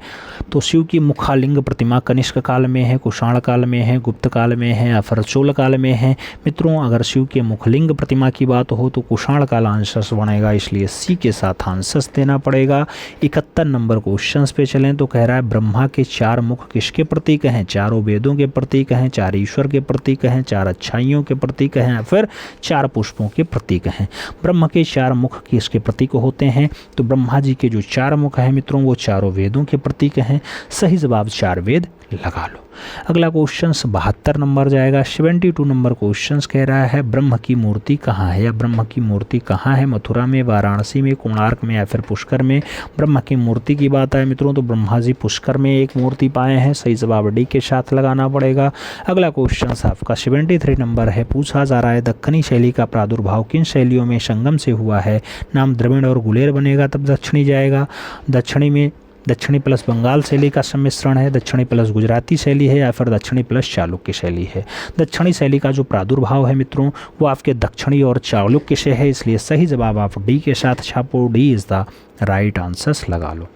[SPEAKER 1] तो शिव की मुखालिंग प्रतिमा कनिष्क काल में है, कुषाण काल में है, गुप्त काल में है या फिर चोल काल में है। मित्रों अगर शिव के मुखलिंग प्रतिमा की बात हो तो कुषाण काल आंसर्स बनेगा, इसलिए सी के साथ आंसर्स देना पड़ेगा। 71 नंबर क्वेश्चन पे चलें तो कह रहा है ब्रह्मा के 4 मुख किसके प्रतीक हैं। चारों वेदों के प्रतीक हैं, 4 ईश्वर के प्रतीक हैं, 4 अच्छाइयों के प्रतीक हैं या फिर 4 पुष्पों के प्रतीक हैं। ब्रह्म के 4 मुख किसके प्रतीक होते हैं। तो ब्रह्मा जी के जो 4 मुख हैं मित्रों वो चारों वेदों के प्रतीक हैं। सही जवाब 4 वेद लगा लो। अगला क्वेश्चन 72 नंबर जाएगा। 72 नंबर क्वेश्चन कह रहा है ब्रह्म की मूर्ति कहाँ है, या ब्रह्म की मूर्ति कहाँ है, मथुरा में, वाराणसी में, कोणार्क में या फिर पुष्कर में। ब्रह्म की मूर्ति की बात है मित्रों तो ब्रह्मा जी पुष्कर में एक मूर्ति पाए हैं, सही जवाब डी के साथ लगाना पड़ेगा। अगला क्वेश्चन आपका 73 नंबर है। पूछा जा रहा है दक्खनी शैली का प्रादुर्भाव किन शैलियों में संगम से हुआ है। नाम द्रविड़ और गुलेर बनेगा तब दक्षिणी जाएगा। दक्षिणी में दक्षिणी प्लस बंगाल शैली का सम्मिश्रण है, दक्षिणी प्लस गुजराती शैली है या फिर दक्षिणी प्लस चालुक्य शैली है। दक्षिणी शैली का जो प्रादुर्भाव है मित्रों वो आपके दक्षिणी और चालुक्य से है, इसलिए सही जवाब आप डी के साथ छापो। D is the right answer लगा लो।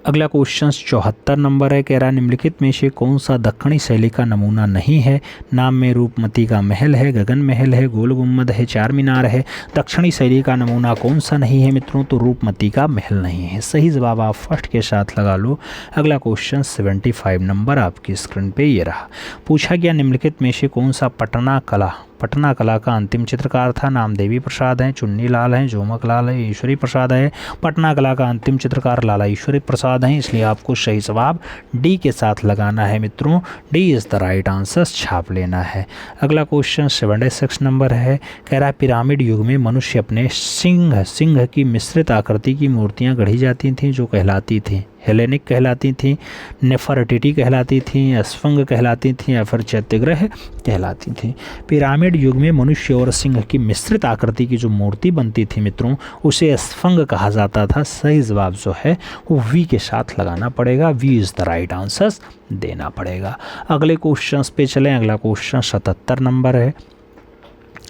[SPEAKER 1] अगला क्वेश्चन 74 नंबर है। कह रहा है निम्नलिखित में से कौन सा दक्षिणी शैली का नमूना नहीं है। नाम में रूपमती का महल है, गगन महल है, गोल गुम्बद है, चार मीनार है। दक्षिणी शैली का नमूना कौन सा नहीं है मित्रों तो रूपमती का महल नहीं है। सही जवाब आप फर्स्ट के साथ लगा लो। अगला क्वेश्चन 75 नंबर आपकी स्क्रीन पे ये रहा। पूछा गया निम्नलिखित में से कौन सा पटना कला का अंतिम चित्रकार था। नाम देवी प्रसाद हैं, चुन्नी लाल हैं, जोमक लाल है, ईश्वरी प्रसाद है। पटना कला का अंतिम चित्रकार लाला ईश्वरी प्रसाद हैं, इसलिए आपको सही जवाब डी के साथ लगाना है मित्रों। D is the right answer छाप लेना है। अगला क्वेश्चन 76 नंबर है। कह रहा है पिरामिड युग में मनुष्य अपने सिंह की मिश्रित आकृति की मूर्तियाँ गढ़ी जाती थीं जो कहलाती थीं हेलेनिक कहलाती थीं, नेफरटिटी कहलाती थीं, स्फंग कहलाती थीं या फिर चैत्यग्रह कहलाती थीं। पिरामिड युग में मनुष्य और सिंह की मिश्रित आकृति की जो मूर्ति बनती थी मित्रों उसे स्फंग कहा जाता था। सही जवाब जो है वो वी के साथ लगाना पड़ेगा। B is the right answer देना पड़ेगा। अगले क्वेश्चन पे चलें। अगला क्वेश्चन 77 नंबर है।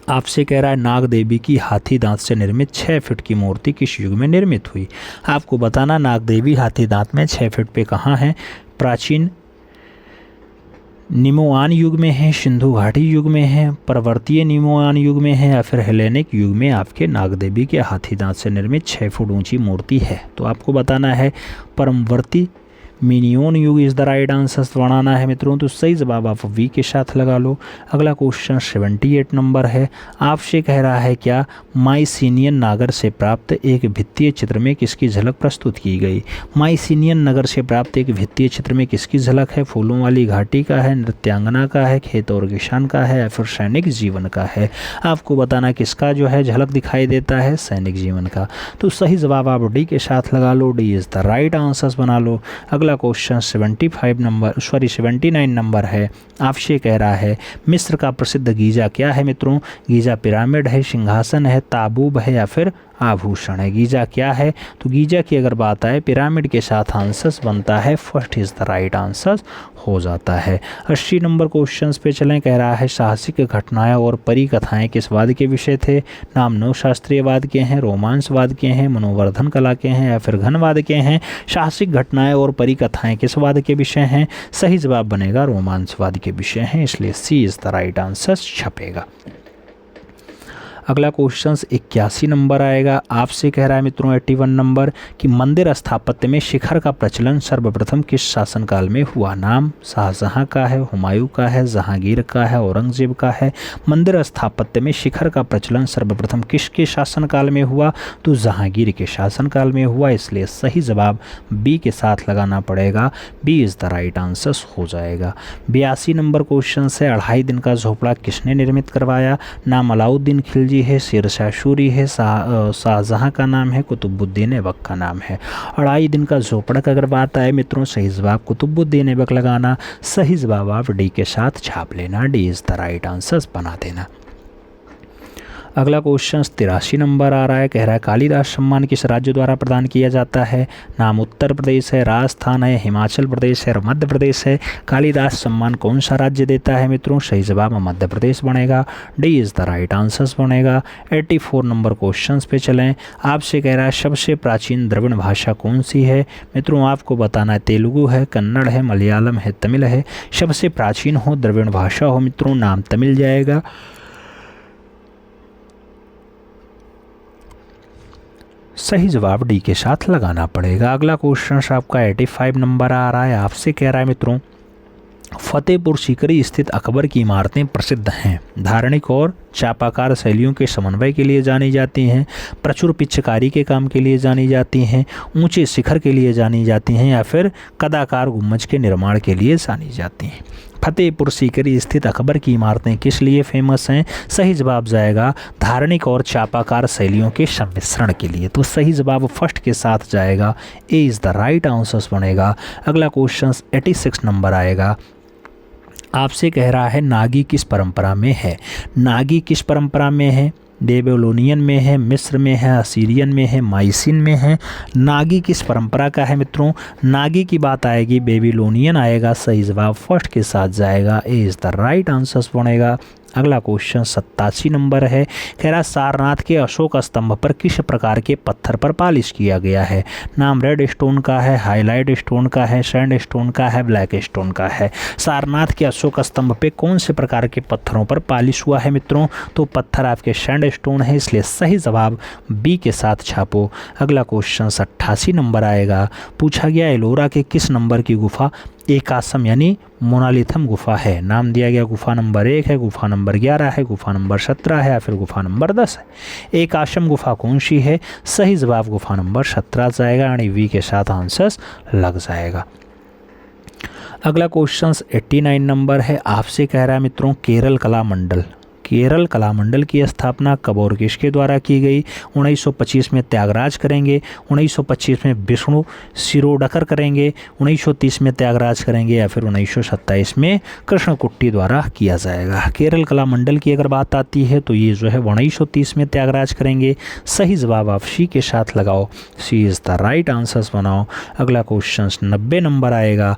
[SPEAKER 1] आपसे कह रहा है नाग देवी की हाथी दांत से निर्मित 6 फीट की मूर्ति किस युग में निर्मित हुई। आपको बताना नाग देवी हाथी दांत में 6 फीट पे कहाँ है। प्राचीन निमोआन युग में है, सिंधु घाटी युग में है, परवर्तीय निमोआन युग में है या फिर हेलेनिक युग में आपके नाग देवी के हाथी दांत से निर्मित 6 फुट ऊंची मूर्ति है। तो आपको बताना है परमवर्ती मिनियोन युग इज़ द राइट आंसर बनाना है मित्रों। तो सही जवाब आप वी के साथ लगा लो। अगला क्वेश्चन 78 नंबर है। आपसे कह रहा है क्या माइसिनियन नागर से प्राप्त एक भित्तीय चित्र में किसकी झलक प्रस्तुत की गई। माइसिनियन नगर से प्राप्त एक भित्तीय चित्र में किसकी झलक है। फूलों वाली घाटी का है, नृत्यांगना का है, खेत और किसान का है या फिर सैनिक जीवन का है। आपको बताना किसका जो है झलक दिखाई देता है, सैनिक जीवन का। तो सही जवाब आप डी के साथ लगा लो। D is the right answer बना लो। अगला क्वेश्चन 79 नंबर है। आपसे कह रहा है मिस्र का प्रसिद्ध गीजा क्या है मित्रों। गीजा पिरामिड है, सिंहासन है, ताबूब है या फिर आभूषण है। गीजा क्या है तो गीजा की अगर बात आए पिरामिड के साथ आंसर बनता है। First is the right answer हो जाता है। 80 नंबर क्वेश्चन पे चलें। कह रहा है साहसिक घटनाएं और परी कथाएं किस वाद के विषय थे। नाम नवशास्त्रीयवाद के हैं, रोमांसवाद के हैं, मनोवर्धन कला के हैं या फिर घनवाद के हैं। साहसिक घटनाएं और परी कथाएं किस वाद के विषय हैं। सही जवाब बनेगा रोमांसवाद के विषय हैं, इसलिए सी इज़ द राइट आंसर छपेगा। अगला क्वेश्चन 81 नंबर आएगा। आपसे कह रहा है मित्रों 81 नंबर कि मंदिर स्थापत्य में शिखर का प्रचलन सर्वप्रथम किस शासनकाल में हुआ। नाम शाहजहां का है, हुमायूं का है, जहांगीर का है, औरंगजेब का है। मंदिर स्थापत्य में शिखर का प्रचलन सर्वप्रथम किसके शासनकाल में हुआ तो जहांगीर के शासनकाल में हुआ, इसलिए सही जवाब बी के साथ लगाना पड़ेगा। B is the right answer हो जाएगा। 82 नंबर क्वेश्चन से 2.5 दिन का झोपड़ा किसने निर्मित करवाया। नाम अलाउद्दीन खिलजी है, शेरशाह सूरी है, शाहजहां का नाम है, कुतुबुद्दीन ऐबक का नाम है। 2.5 दिन का झोपड़ा का अगर बात आए मित्रों सही जवाब कुतुबुद्दीन ऐबक लगाना। सही जवाब आप डी के साथ छाप लेना। D is the right answer बना देना। अगला क्वेश्चन 83 नंबर आ रहा है। कह रहा है कालिदास सम्मान किस राज्य द्वारा प्रदान किया जाता है। नाम उत्तर प्रदेश है, राजस्थान है, हिमाचल प्रदेश है और मध्य प्रदेश है। कालिदास सम्मान कौन सा राज्य देता है मित्रों। सही जवाब मध्य प्रदेश बनेगा। D is the right answer बनेगा। 84 नंबर क्वेश्चन पे चलें। आपसे कह रहा है सबसे प्राचीन द्रविड़ भाषा कौन सी है मित्रों। आपको बताना है तेलुगु है, कन्नड़ है, मलयालम है, तमिल है। सबसे प्राचीन हो द्रविड़ भाषा हो मित्रों नाम तमिल जाएगा। सही जवाब डी के साथ लगाना पड़ेगा। अगला क्वेश्चन आपका 85 नंबर आ रहा है। आपसे कह रहा है मित्रों फतेहपुर सीकरी स्थित अकबर की इमारतें प्रसिद्ध हैं। धार्मिक और चापाकार शैलियों के समन्वय के लिए जानी जाती हैं, प्रचुर पिच्छकारी के काम के लिए जानी जाती हैं, ऊंचे शिखर के लिए जानी जाती हैं, या फिर कदाकार गुम्बज के निर्माण के लिए जानी जाती हैं। फतेहपुर सीकरी स्थित अकबर की इमारतें किस लिए फेमस हैं? सही जवाब जाएगा धार्मिक और चापाकार शैलियों के सम्मिश्रण के लिए। तो सही जवाब फर्स्ट के साथ जाएगा, A is the right answer बनेगा। अगला क्वेश्चन 86 नंबर आएगा। आपसे कह रहा है नागी किस परंपरा में है? नागी किस परंपरा में है? बेबीलोनियन में है, मिस्र में है, असीरियन में है, माइसिन में है। नागी किस परंपरा का है मित्रों? नागी की बात आएगी बेबीलोनियन आएगा। सही जवाब फर्स्ट के साथ जाएगा, A is the right answer बनेगा। अगला क्वेश्चन 87 नंबर है। कह रहा सारनाथ के अशोक स्तंभ पर किस प्रकार के पत्थर पर पॉलिश किया गया है? नाम रेड स्टोन का है, हाईलाइट स्टोन का है, सैंड स्टोन का है, ब्लैक स्टोन का है। सारनाथ के अशोक स्तंभ पे कौन से प्रकार के पत्थरों पर पॉलिश हुआ है मित्रों? तो पत्थर आपके सैंड स्टोन है, इसलिए सही जवाब बी के साथ छापो। अगला क्वेश्चन 88 नंबर आएगा। पूछा गया एलोरा के किस नंबर की गुफा एकासम यानी मोनालिथम गुफा है? नाम दिया गया गुफा नंबर 1 है, गुफा नंबर 11 है, गुफा नंबर 17 है, या फिर गुफा नंबर 10 है। एकासम गुफा कौन सी है? सही जवाब गुफा नंबर 17 जाएगा, यानी वी के साथ आंसर लग जाएगा। अगला क्वेश्चन 89 नंबर है। आपसे कह रहा है मित्रों केरल कला मंडल, केरल कला मंडल की स्थापना कब और किसके द्वारा की गई? 1925 में त्यागराज करेंगे, 1925 में विष्णु शिरोडकर करेंगे, 1930 में त्यागराज करेंगे, या फिर 1927 में कृष्णकुट्टी द्वारा किया जाएगा। केरल कला मंडल की अगर बात आती है तो ये जो है 1930 में त्यागराज करेंगे। सही जवाब आप सी के साथ लगाओ, सी इज़ द राइट आंसर बनाओ। अगला क्वेश्चन 90 नंबर आएगा।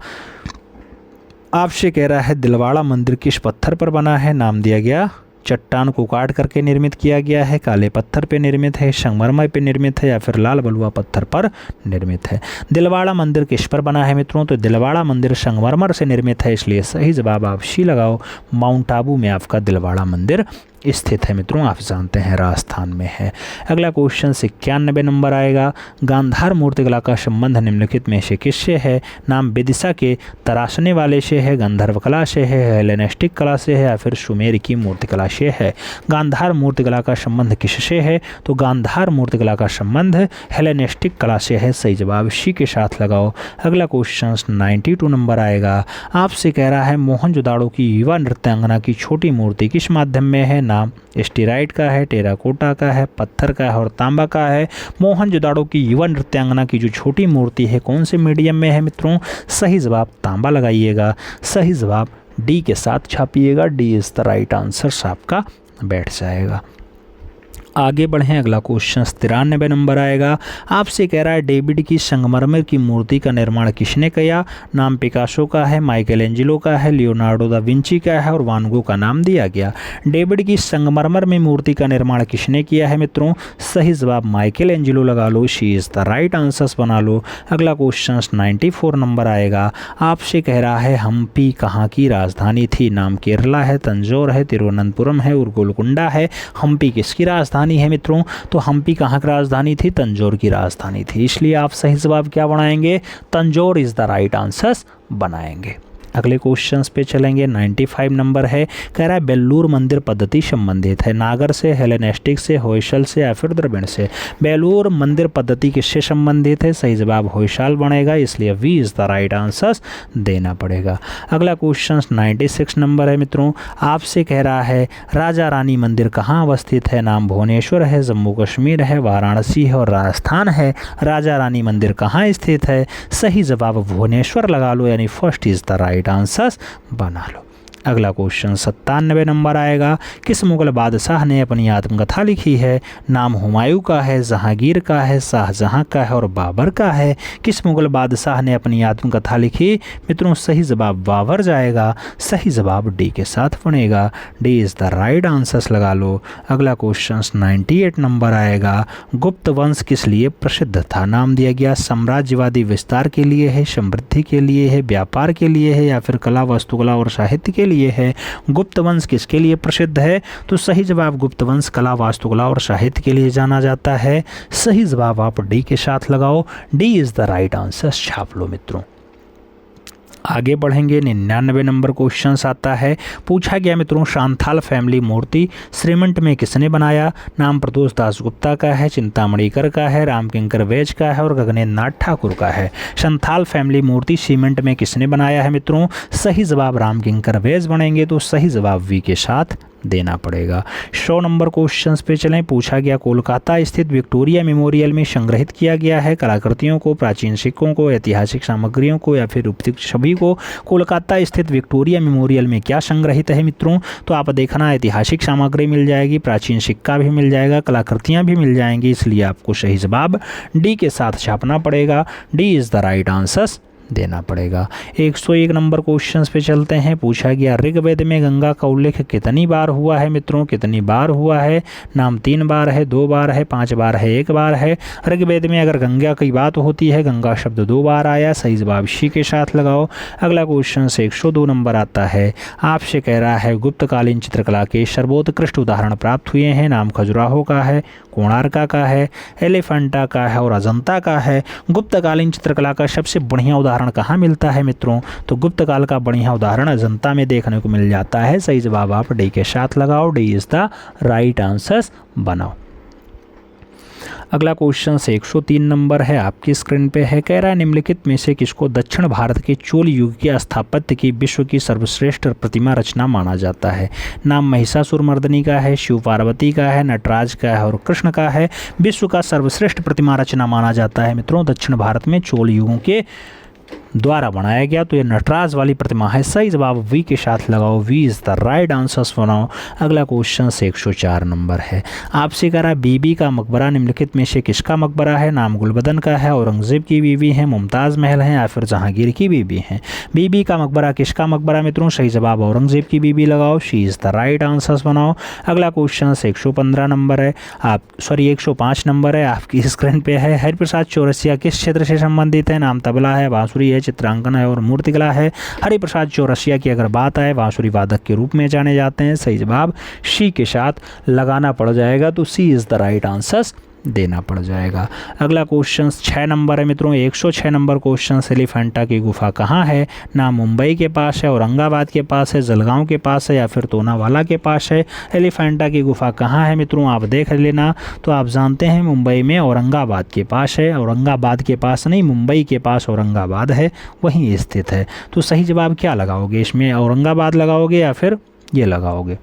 [SPEAKER 1] आपसे कह रहा है दिलवाड़ा मंदिर किस पत्थर पर बना है? नाम दिया गया चट्टान को काट करके निर्मित किया गया है, काले पत्थर पे निर्मित है, संगमरमर पे निर्मित है, या फिर लाल बलुआ पत्थर पर निर्मित है। दिलवाड़ा मंदिर किस पर बना है मित्रों? तो दिलवाड़ा मंदिर संगमरमर से निर्मित है, इसलिए सही जवाब आप सी लगाओ। माउंट आबू में आपका दिलवाड़ा मंदिर स्थित है मित्रों, आप जानते हैं राजस्थान में है। अगला क्वेश्चन 91 नंबर आएगा। गांधार मूर्तिकला का संबंध निम्नलिखित में से किससे है? नाम विदिशा के तराशने वाले से है, गंधर्व कला से है, हेलेनिस्टिक कला से है, या फिर सुमेर की मूर्तिकला से है। गांधार मूर्तिकला का संबंध किससे है? तो गांधार मूर्तिकला का संबंध हेलेनिस्टिक कला से है। सही जवाब सी के साथ लगाओ। अगला क्वेश्चन 92 नंबर आएगा। आपसे कह रहा है मोहनजोदाड़ो की युवा नृत्यांगना की छोटी मूर्ति किस माध्यम में है? नाम स्टीराइट का है, टेराकोटा का है, पत्थर का है और तांबा का है। मोहनजोदाड़ो की युवा नृत्यांगना की जो छोटी मूर्ति है कौन से मीडियम में है मित्रों? सही जवाब तांबा लगाइएगा। सही जवाब डी के साथ छापिएगा, D is the right answer आपका बैठ जाएगा। आगे बढ़ें। अगला क्वेश्चन 93 नंबर आएगा। आपसे कह रहा है डेविड की संगमरमर की मूर्ति का निर्माण किसने किया? नाम पिकासो का है, माइकल एंजेलो का है, लियोनार्डो दा विंची का है और वान गो का नाम दिया गया। डेविड की संगमरमर में मूर्ति का निर्माण किसने किया है मित्रों? सही जवाब माइकल एंजेलो लगा लो, C is the right answer बना लो। अगला क्वेश्चन 94 नंबर आएगा। आपसे कह रहा है हम्पी कहाँ की राजधानी थी? नाम केरला है, तंजौर है, तिरुवनंतपुरम है और गोलकुंडा है। हम्पी किसकी राजधानी है मित्रों? तो हम्पी कहाँ की राजधानी थी? तंजौर की राजधानी थी, इसलिए आप सही जवाब क्या बनाएंगे? Tanjore is the right answer बनाएंगे। अगले क्वेश्चंस पे चलेंगे। 95 नंबर है। कह रहा है बेलूर मंदिर पद्धति संबंधित है नागर से, हेलेनिस्टिक से, होयसल से या फिर द्रविड़ से। बेलूर मंदिर पद्धति किससे संबंधित है? सही जवाब होयसल बनेगा, इसलिए B is the right answer देना पड़ेगा। अगला क्वेश्चन 96 नंबर है मित्रों। आपसे कह रहा है राजा रानी मंदिर कहाँ अवस्थित है? नाम भुवनेश्वर है, जम्मू कश्मीर है, वाराणसी है और राजस्थान है। राजा रानी मंदिर कहाँ स्थित है? सही जवाब भुवनेश्वर लगा लो, यानी first is the right answer बना लो। अगला क्वेश्चन 97 नंबर आएगा। किस मुगल बादशाह ने अपनी आत्मकथा लिखी है? नाम हुमायूं का है, जहांगीर का है, शाहजहां का है और बाबर का है। किस मुगल बादशाह ने अपनी आत्मकथा लिखी मित्रों? सही जवाब बाबर जाएगा। सही जवाब डी के साथ बनेगा, D is the right answer लगा लो। अगला क्वेश्चन 98 नंबर आएगा। गुप्त वंश किस लिए प्रसिद्ध था? नाम दिया गया साम्राज्यवादी विस्तार के लिए है, समृद्धि के लिए है, व्यापार के लिए है या फिर कला, वास्तुकला और साहित्य के लिए है। गुप्त वंश किसके लिए प्रसिद्ध है? तो सही जवाब गुप्त वंश कला, वास्तुकला और साहित्य के लिए जाना जाता है। सही जवाब आप डी के साथ लगाओ, D is the right answer छाप लो मित्रों। आगे बढ़ेंगे। 99 नंबर क्वेश्चन आता है। पूछा गया मित्रों, शांथाल फैमिली मूर्ति श्रीमंट में किसने बनाया? नाम प्रदोष दास गुप्ता का है, चिंतामणिकर का है, रामकिंकर वैज का है और गगनेन्द्र नाथ ठाकुर का है। शांथाल फैमिली मूर्ति सीमेंट में किसने बनाया है मित्रों? सही जवाब रामकिंकर वैज बनेंगे, तो सही जवाब वी के साथ देना पड़ेगा। 100 नंबर क्वेश्चन पे चलें। पूछा गया, कोलकाता स्थित विक्टोरिया मेमोरियल में संग्रहित किया गया है कलाकृतियों को, प्राचीन सिक्कों को, ऐतिहासिक सामग्रियों को या फिर उपयुक्त सभी को। कोलकाता स्थित विक्टोरिया मेमोरियल में क्या संग्रहित है मित्रों? तो आप देखना, ऐतिहासिक सामग्री मिल जाएगी, प्राचीन सिक्का भी मिल जाएगा, कलाकृतियाँ भी मिल जाएंगी, इसलिए आपको सही जवाब डी के साथ छापना पड़ेगा। D is the right answer देना पड़ेगा। 101 नंबर क्वेश्चन पे चलते हैं। पूछा गया, ऋग्वेद में गंगा का उल्लेख कितनी बार हुआ है मित्रों? कितनी बार हुआ है? नाम 3 बार है, 2 बार है, 5 बार है, 1 बार है। ऋग्वेद में अगर गंगा की बात होती है, गंगा शब्द 2 बार आया, सही जवाब सी के साथ लगाओ। अगला क्वेश्चन से 102 नंबर आता है। आपसे कह रहा है, गुप्तकालीन चित्रकला के सर्वोत्कृष्ट उदाहरण प्राप्त हुए हैं। नाम खजुराहो का है, कोणार्का का है, एलिफेंटा का है और अजंता का है। गुप्तकालीन चित्रकला का सबसे बढ़िया उदाहरण कहाँ मिलता है मित्रों? तो गुप्त काल का बढ़िया उदाहरण अजंता में देखने को मिल जाता है। सही जवाब आप डी के साथ लगाओ। D is the right answer बनाओ। अगला क्वेश्चन से 103 नंबर है, आपकी स्क्रीन पे है। कह रहा है, निम्नलिखित में से किसको दक्षिण भारत के चोल युग के स्थापत्य की विश्व की सर्वश्रेष्ठ प्रतिमा रचना माना जाता है? नाम महिषासुरमर्दिनी का है, शिव पार्वती का है, नटराज का है और कृष्ण का है। विश्व का सर्वश्रेष्ठ प्रतिमा रचना माना जाता है मित्रों दक्षिण भारत में चोल युगों के द्वारा बनाया गया, तो ये नटराज वाली प्रतिमा है। सही जवाब वी के साथ लगाओ। B is the right answers बनाओ। अगला क्वेश्चन से 104 नंबर है। आपसे कह रहा है, बीबी का मकबरा निम्नलिखित में से किसका मकबरा है? नाम गुलबदन का है, औरंगजेब की बीबी है, मुमताज़ महल है या फिर जहांगीर की बीबी है। बीबी का मकबरा किसका मकबरा मित्रों? सही जवाब औरंगजेब की बीबी लगाओ। She is the right answers बनाओ। अगला क्वेश्चन से 115 नंबर है। 105 नंबर है, आपकी स्क्रीन पे है। हरिप्रसाद चौरसिया किस क्षेत्र से संबंधित है? नाम तबला है, बांसुरी है, चित्रांकन है और मूर्तिकला है। हरिप्रसाद चौरसिया की अगर बात आए, बांसुरी वादक के रूप में जाने जाते हैं। सही जवाब सी के साथ लगाना पड़ जाएगा, तो सी इज़ द राइट आंसर देना पड़ जाएगा। अगला क्वेश्चन 6 नंबर है मित्रों। 106 नंबर क्वेश्चन, एलिफेंटा की गुफा कहाँ है? नाम मुंबई के पास है, औरंगाबाद के पास है, जलगांव के पास है या फिर तोनावाला के पास है। एलिफेंटा की गुफा कहाँ है मित्रों? आप देख लेना। तो आप जानते हैं मुंबई में औरंगाबाद के पास है। औरंगाबाद के पास नहीं, मुंबई के पास औरंगाबाद है, वहीं स्थित है। तो सही जवाब क्या लगाओगे इसमें? औरंगाबाद लगाओगे या फिर ये लगाओगे?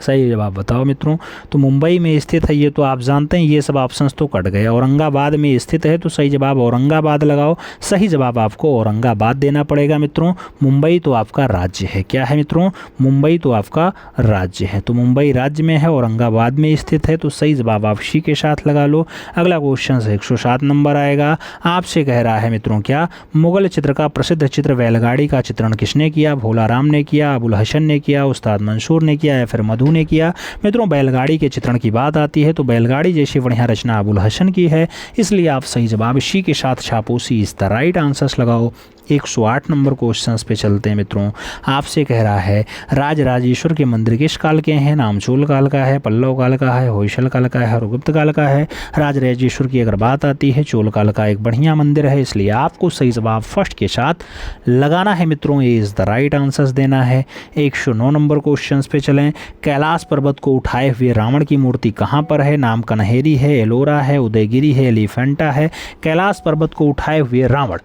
[SPEAKER 1] सही जवाब बताओ मित्रों। तो मुंबई में स्थित है ये, तो आप जानते हैं ये सब ऑप्शंस तो कट गए। औरंगाबाद में स्थित है, तो सही जवाब औरंगाबाद लगाओ। सही जवाब आपको औरंगाबाद देना पड़ेगा मित्रों। मुंबई तो आपका राज्य है। क्या है मित्रों? मुंबई तो आपका राज्य है, तो मुंबई राज्य में है, औरंगाबाद में स्थित है, तो सही जवाब आप सी के साथ लगा लो। अगला क्वेश्चन 107 नंबर आएगा। आपसे कह रहा है मित्रों, क्या मुगल चित्र का प्रसिद्ध चित्र बैलगाड़ी का चित्रण किसने किया? भोला राम ने किया, अबुल हसन ने किया, उस्ताद मंसूर ने किया या फिर मधु ने किया? मित्रों बैलगाड़ी के चित्रण की बात आती है तो बैलगाड़ी जैसी बढ़िया रचना अबुल हसन की है, इसलिए आप सही जवाब सी के साथ छापो। सी इज द राइट आंसर्स लगाओ। 108 नंबर क्वेश्चन पे चलते हैं मित्रों। आपसे कह रहा है, राजराजेश्वर के मंदिर किस काल के हैं? नाम चोल काल का है, पल्लव काल का है, होयसल काल का है और गुप्त काल का है। राजराजेश्वर की अगर बात आती है, चोल काल का एक बढ़िया मंदिर है, इसलिए आपको सही जवाब फर्स्ट के साथ लगाना है मित्रों। ये इज़ द राइट आंसर्स देना है। 109 नंबर क्वेश्चन पे चलें। कैलाश पर्वत को उठाए हुए रावण की मूर्ति कहाँ पर है? नाम कन्हेरी है, एलोरा है, उदयगिरी है, एलिफेंटा है। कैलाश पर्वत को उठाए हुए रावण,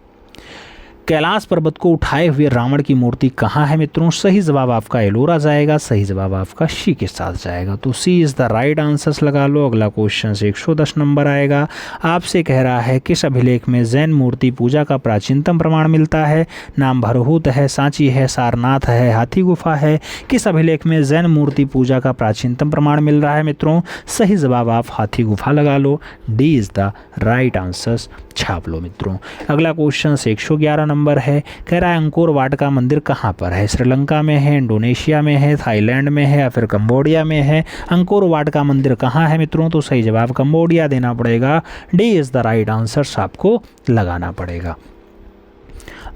[SPEAKER 1] कैलाश पर्वत को उठाए हुए रावण की मूर्ति कहाँ है मित्रों? सही जवाब आपका एलोरा जाएगा। सही जवाब आपका सी के साथ जाएगा, तो सी इज़ द राइट आंसर्स लगा लो। अगला क्वेश्चन 110 नंबर आएगा। आपसे कह रहा है, किस अभिलेख में जैन मूर्ति पूजा का प्राचीनतम प्रमाण मिलता है? नाम भरहूत है, सांची है, सारनाथ है, हाथी गुफा है। किस अभिलेख में जैन मूर्ति पूजा का प्राचीनतम प्रमाण मिल रहा है मित्रों? सही जवाब आप हाथी गुफा लगा लो। D is the right answers छाप लो मित्रों। अगला क्वेश्चन 111 नंबर है। कह रहा है, अंकोर वाट का मंदिर कहाँ पर है? श्रीलंका में है, इंडोनेशिया में है, थाईलैंड में है या फिर कंबोडिया में है? अंकोर वाट का मंदिर कहाँ है मित्रों? तो सही जवाब कंबोडिया देना पड़ेगा। D is the right answer आपको लगाना पड़ेगा।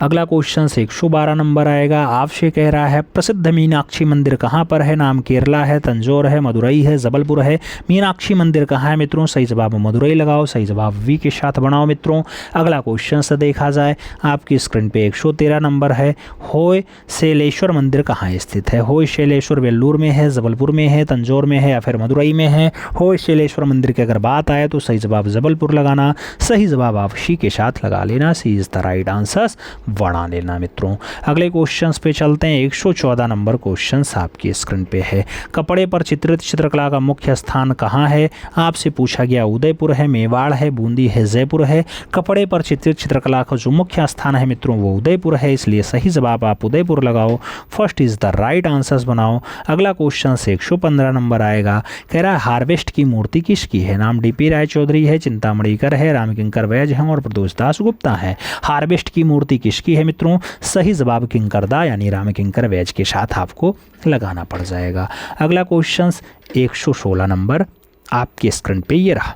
[SPEAKER 1] अगला क्वेश्चन 112 नंबर आएगा। आपसे कह रहा है प्रसिद्ध मीनाक्षी मंदिर कहाँ पर है? नाम केरला है, तंजौर है, मदुरई है, जबलपुर है। मीनाक्षी मंदिर कहाँ है मित्रों? सही जवाब मदुरई लगाओ, सही जवाब वी के साथ बनाओ मित्रों। अगला क्वेश्चन से देखा जाए आपकी स्क्रीन पे 113 नंबर है। होय शैलेश्वर मंदिर कहाँ स्थित है? होय शैलेश्वर वेल्लूर में है, जबलपुर में है, तंजौर में है या फिर मदुरई में है। होय शैलेश्वर मंदिर की अगर बात आए तो सही जवाब जबलपुर लगाना, सही जवाब आप सी के साथ लगा लेना, सी इज द राइट आंसर बना लेना मित्रों। अगले क्वेश्चंस पे चलते हैं। 114 नंबर क्वेश्चंस आपकी स्क्रीन पे है। कपड़े पर चित्रित चित्रकला का मुख्य स्थान कहाँ है? आपसे पूछा गया उदयपुर है, मेवाड़ है, बूंदी है, जयपुर है। कपड़े पर चित्रित चित्रकला का जो मुख्य स्थान है मित्रों वो उदयपुर है, इसलिए सही जवाब आप उदयपुर लगाओ, first is the right answer बनाओ। अगला क्वेश्चन 115 नंबर आएगा। कह रहा है हार्वेस्ट की मूर्ति किसकी है? नाम डीपी राय चौधरी है, चिंतामणिकर है, रामकिंकर वैज है और प्रदोष दास गुप्ता है। हार्वेस्ट की मूर्ति किसकी है मित्रों? सही जवाब किंकरदा यानी रामकिंकर वैज के साथ आपको लगाना पड़ जाएगा। अगला क्वेश्चन 116 नंबर आपके स्क्रीन पे ये रहा।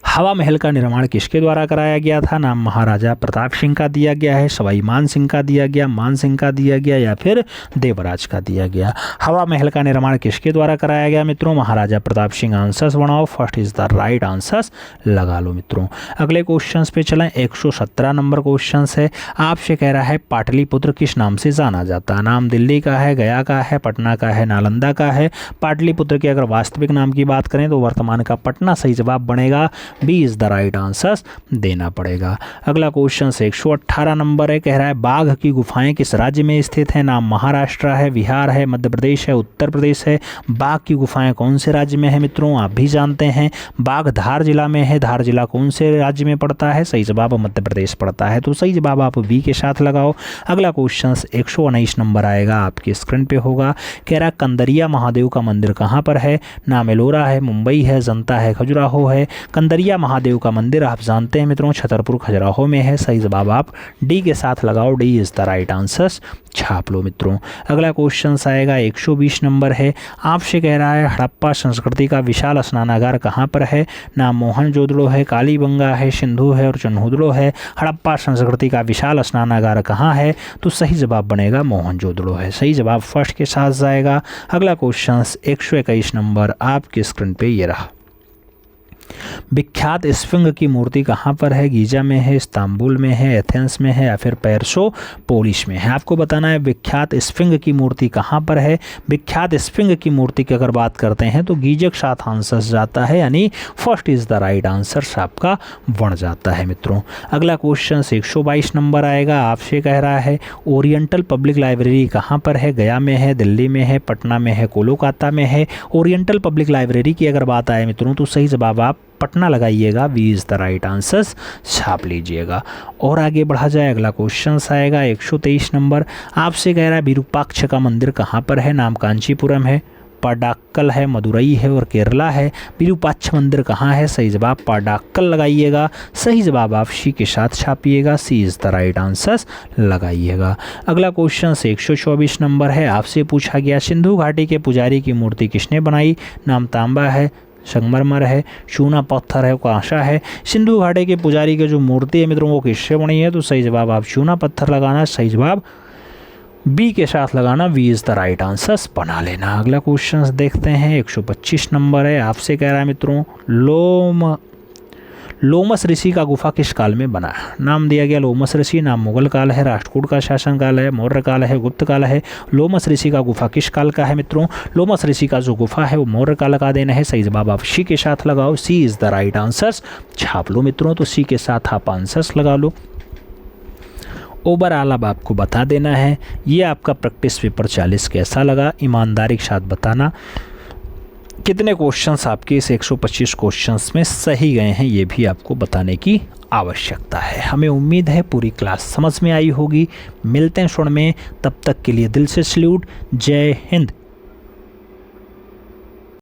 [SPEAKER 1] हवा महल का निर्माण किसके द्वारा कराया गया था? नाम महाराजा प्रताप सिंह का दिया गया है, सवाई मान सिंह का दिया गया, मान सिंह का दिया गया या फिर देवराज का दिया गया। हवा महल का निर्माण किसके द्वारा कराया गया मित्रों? महाराजा प्रताप सिंह। आंसर्स बनाओ, first is the right answers लगा लो मित्रों। अगले क्वेश्चन पे चलें। 117 नंबर क्वेश्चन है। आपसे कह रहा है पाटलिपुत्र किस नाम से जाना जाता है? नाम दिल्ली का है, गया का है, पटना का है, नालंदा का है। पाटलिपुत्र के अगर वास्तविक नाम की बात करें तो वर्तमान का पटना सही जवाब बनेगा, B is the right answer देना पड़ेगा। अगला क्वेश्चन 118 नंबर है। कह रहा है बाघ की गुफाएं किस राज्य में स्थित है? नाम महाराष्ट्र है, बिहार है, मध्य प्रदेश है, उत्तर प्रदेश है। बाघ की गुफाएं कौन से राज्य में है मित्रों? आप भी जानते हैं, बाघ धार जिला में है। धार जिला कौन से राज्य में पड़ता है? सही जवाब मध्य प्रदेश पड़ता है, तो सही जवाब आप बी के साथ लगाओ। अगला क्वेश्चन 119 नंबर आएगा, आपके स्क्रीन पे होगा। कह रहा है कंदरिया महादेव का मंदिर कहाँ पर है? नाम एलोरा है, मुंबई है, जनता है, खजुराहो है। कंदरिया महादेव का मंदिर आप जानते हैं मित्रों छतरपुर खजुराहो में है, सही जवाब आप डी के साथ लगाओ, D is the right answer छाप लो मित्रों। अगला क्वेश्चन आएगा 120 नंबर है। आपसे कह रहा है हड़प्पा संस्कृति का विशाल स्नानागार कहाँ पर है? नाम मोहनजोदड़ो है, कालीबंगा है, सिंधु है और चन्हुदड़ो है। हड़प्पा संस्कृति का विशाल स्नानागार कहाँ है? तो सही जवाब बनेगा मोहनजोदड़ो है, सही जवाब फर्स्ट के साथ जाएगा। अगला क्वेश्चन 121 नंबर आपकी स्क्रीन पे ये रहा। विख्यात स्फिंग की मूर्ति कहाँ पर है? गीजा में है, इस्तांबुल में है, एथेंस में है या फिर पेर्सोपोलिस में है। आपको बताना है विख्यात स्फिंग की मूर्ति कहाँ पर है। विख्यात स्फिंग की मूर्ति की अगर बात करते हैं तो गीजा के साथ आंसर जाता है, यानी first is the right answer आपका बन जाता है मित्रों। अगला क्वेश्चन 122 नंबर आएगा। आपसे कह रहा है ओरिएंटल पब्लिक लाइब्रेरी कहाँ पर है? गया में है, दिल्ली में है, पटना में है, कोलकाता में है। ओरिएंटल पब्लिक लाइब्रेरी की अगर बात आए मित्रों तो सही जवाब आप पटना लगाइएगा, B is the right answer छाप लीजिएगा। और आगे बढ़ा जाए, अगला क्वेश्चन आएगा 123 नंबर। आपसे कह रहा है विरूपाक्ष का मंदिर कहाँ पर है? नाम कांचीपुरम है, पडाक्कल है, मदुरई है और केरला है। विरूपाक्ष मंदिर कहाँ है? सही जवाब पडाक्कल लगाइएगा, सही जवाब आप सी के साथ छापिएगा, सी इज द राइट आंसर लगाइएगा। अगला क्वेश्चन 124 नंबर है। आपसे पूछा गया सिंधु घाटी के पुजारी की मूर्ति किसने बनाई? नाम तांबा है, संगमरमर है, चूना पत्थर है, कांसा है। सिंधु घाटी के पुजारी की जो मूर्ति है मित्रों वो किससे बनी है? तो सही जवाब आप चूना पत्थर लगाना, सही जवाब बी के साथ लगाना, B is the right answer बना लेना। अगला क्वेश्चन देखते हैं 125 नंबर है। आपसे कह रहा है मित्रों लोमस ऋषि का गुफा किस काल में बना? नाम दिया गया लोमस ऋषि। नाम मुगल काल है, राष्ट्रकूट का शासनकाल है, मौर्य काल है, गुप्त काल है। लोमस ऋषि का गुफा किस काल का है मित्रों? लोमस ऋषि का जो गुफा है वो मौर्य काल का देना है, सही जवाब आप सी के साथ लगाओ, सी इज द राइट आंसर छाप लो मित्रों, तो सी के साथ आप आंसर्स लगा लो। ओवरऑल अब आपको बता देना है ये आपका प्रैक्टिस पेपर 40 कैसा लगा, ईमानदारी के साथ बताना। कितने क्वेश्चंस आपके इस 125 क्वेश्चंस में सही गए हैं ये भी आपको बताने की आवश्यकता है। हमें उम्मीद है पूरी क्लास समझ में आई होगी। मिलते हैं क्षण में, तब तक के लिए दिल से सैल्यूट। जय हिंद।